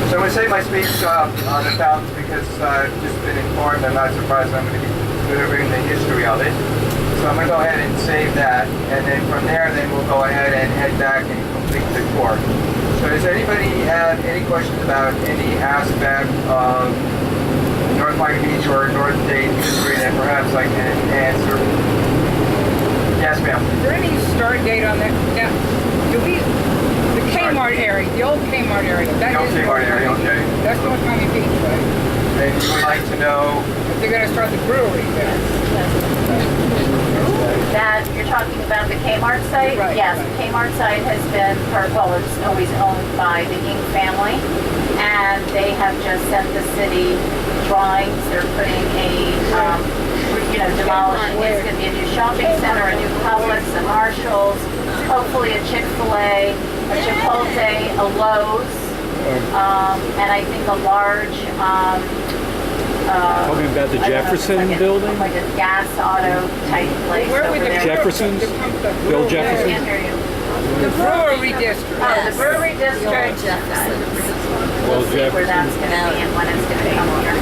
So I'm going to say my speech on the fountain because I've just been informed. I'm not surprised I'm going to be delivering the history of it. So I'm going to go ahead and save that, and then from there, then we'll go ahead and head back and complete the tour. So does anybody have any questions about any aspect of North Miami Beach or North Dade history that perhaps I can answer? Yes, ma'am.
Is there any start date on that? Now, the Kmart area, the old Kmart area, that
The old
is
Kmart area, okay.
That's North Miami Beach, right?
And you would like to know,
If they're going to start the brewery there.
That, you're talking about the Kmart site?
Right,
Yes,
right.
the Kmart site has been, it's always owned by the Ying family, and they have just sent the city drawings. They're putting demolishing. It's going to be a new shopping center, a new Publix, a Marshalls, hopefully a Chick-fil-A, a Chipotle, a Lowe's, and I think a large
Talking about the Jefferson building?
like a gas auto type place
Where
over
would the
there.
Jefferson's? Bill
I
Jefferson?
can't hear you.
The brewery district.
Oh, the brewery district. We'll see where that's going to be and when it's going to come here.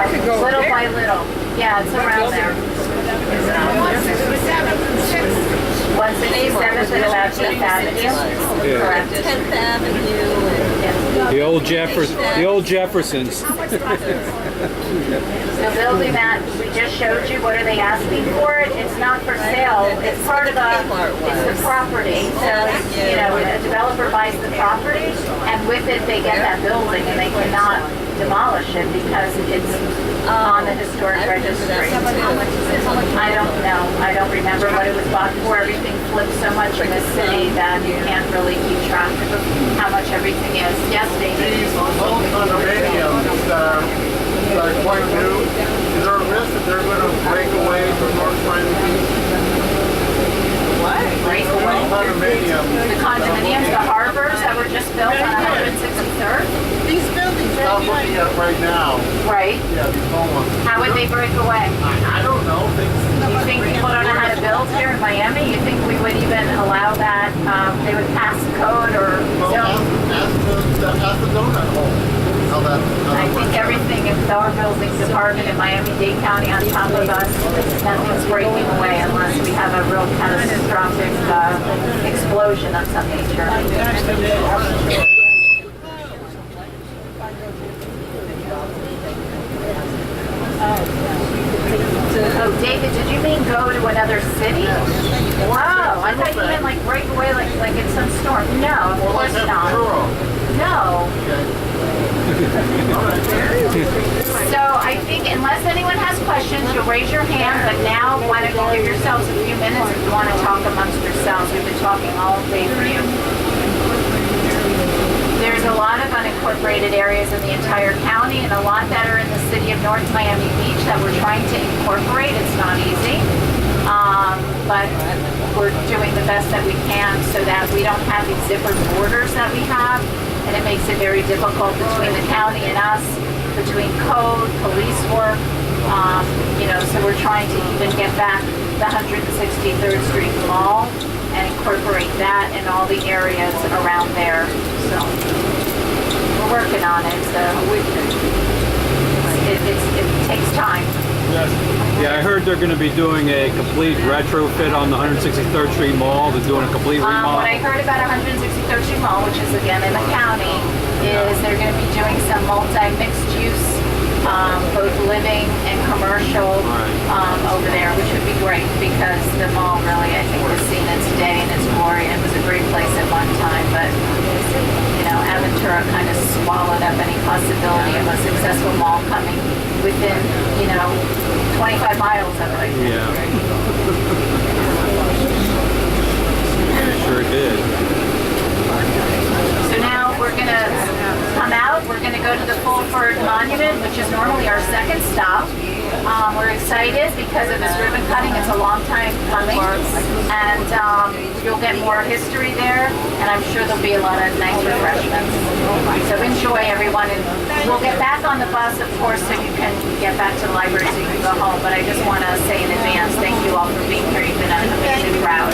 could go
Little
there.
by little. Yeah, it's around there. 167th and about 10th Avenue.
Yeah.
Correct.
10th Avenue
The old Jeffersons.
The building that we just showed you, what are they asking for it? It's not for sale. It's part of it's the property. So, a developer buys the property, and with it they get that building, and they cannot demolish it because it's on the historic registry. I don't know. I don't remember what it was bought for. Everything flips so much in the city that you can't really keep track of how much everything is. Yes, David?
these old condominiums that are quite new? Is there a risk that they're going to break away from North Miami Beach?
What? Break away?
Condominiums.
The condominiums, the harbors that were just built on 163rd?
These buildings
I was looking at right now.
Right?
Yeah, these homeowners.
How would they break away?
I don't know.
You think people don't know how to build here in Miami? You think we would even allow that? They would pass code or
Well,
zone?
ask the donut hole. How that,
I think everything in our building department in Miami-Dade County on top of us, nothing's breaking away unless we have a real catastrophic explosion of some nature. Oh, David, did you mean go to another city? Wow, I thought you meant like break away like in some storm. No, of course not. No. So I think unless anyone has questions, you'll raise your hand, but now why don't you give yourselves a few minutes if you want to talk amongst yourselves. We've been talking all day for you. There's a lot of unincorporated areas in the entire county and a lot that are in the city of North Miami Beach that we're trying to incorporate. It's not easy, but we're doing the best that we can so that we don't have these zipper borders that we have, and it makes it very difficult between the county and us, between code, police work, so we're trying to even get back the 163rd Street Mall and incorporate that in all the areas around there. So we're working on it. So it takes time.
Yeah, I heard they're going to be doing a complete retrofit on the 163rd Street Mall. They're doing a complete remodel.
What I heard about 163rd Street Mall, which is again in the county, is they're going to be doing some multi-mixed use, both living and commercial over there, which would be great because the mall really, I think, has seen its day and its glory. It was a great place at one time, but Aventura kind of swallowed up any possibility of a successful mall coming within 25 miles of it.
Yeah. Sure did.
So now we're going to come out. We're going to go to the Fulford Monument, which is normally our second stop. We're excited because of this ribbon cutting. It's a long time coming. And you'll get more history there. And I'm sure there'll be a lot of nice refreshments. So enjoy, everyone. And we'll get back on the bus, of course, so you can get back to the library so you can go home. But I just want to say in advance, thank you all for being here. You've been an amazing crowd.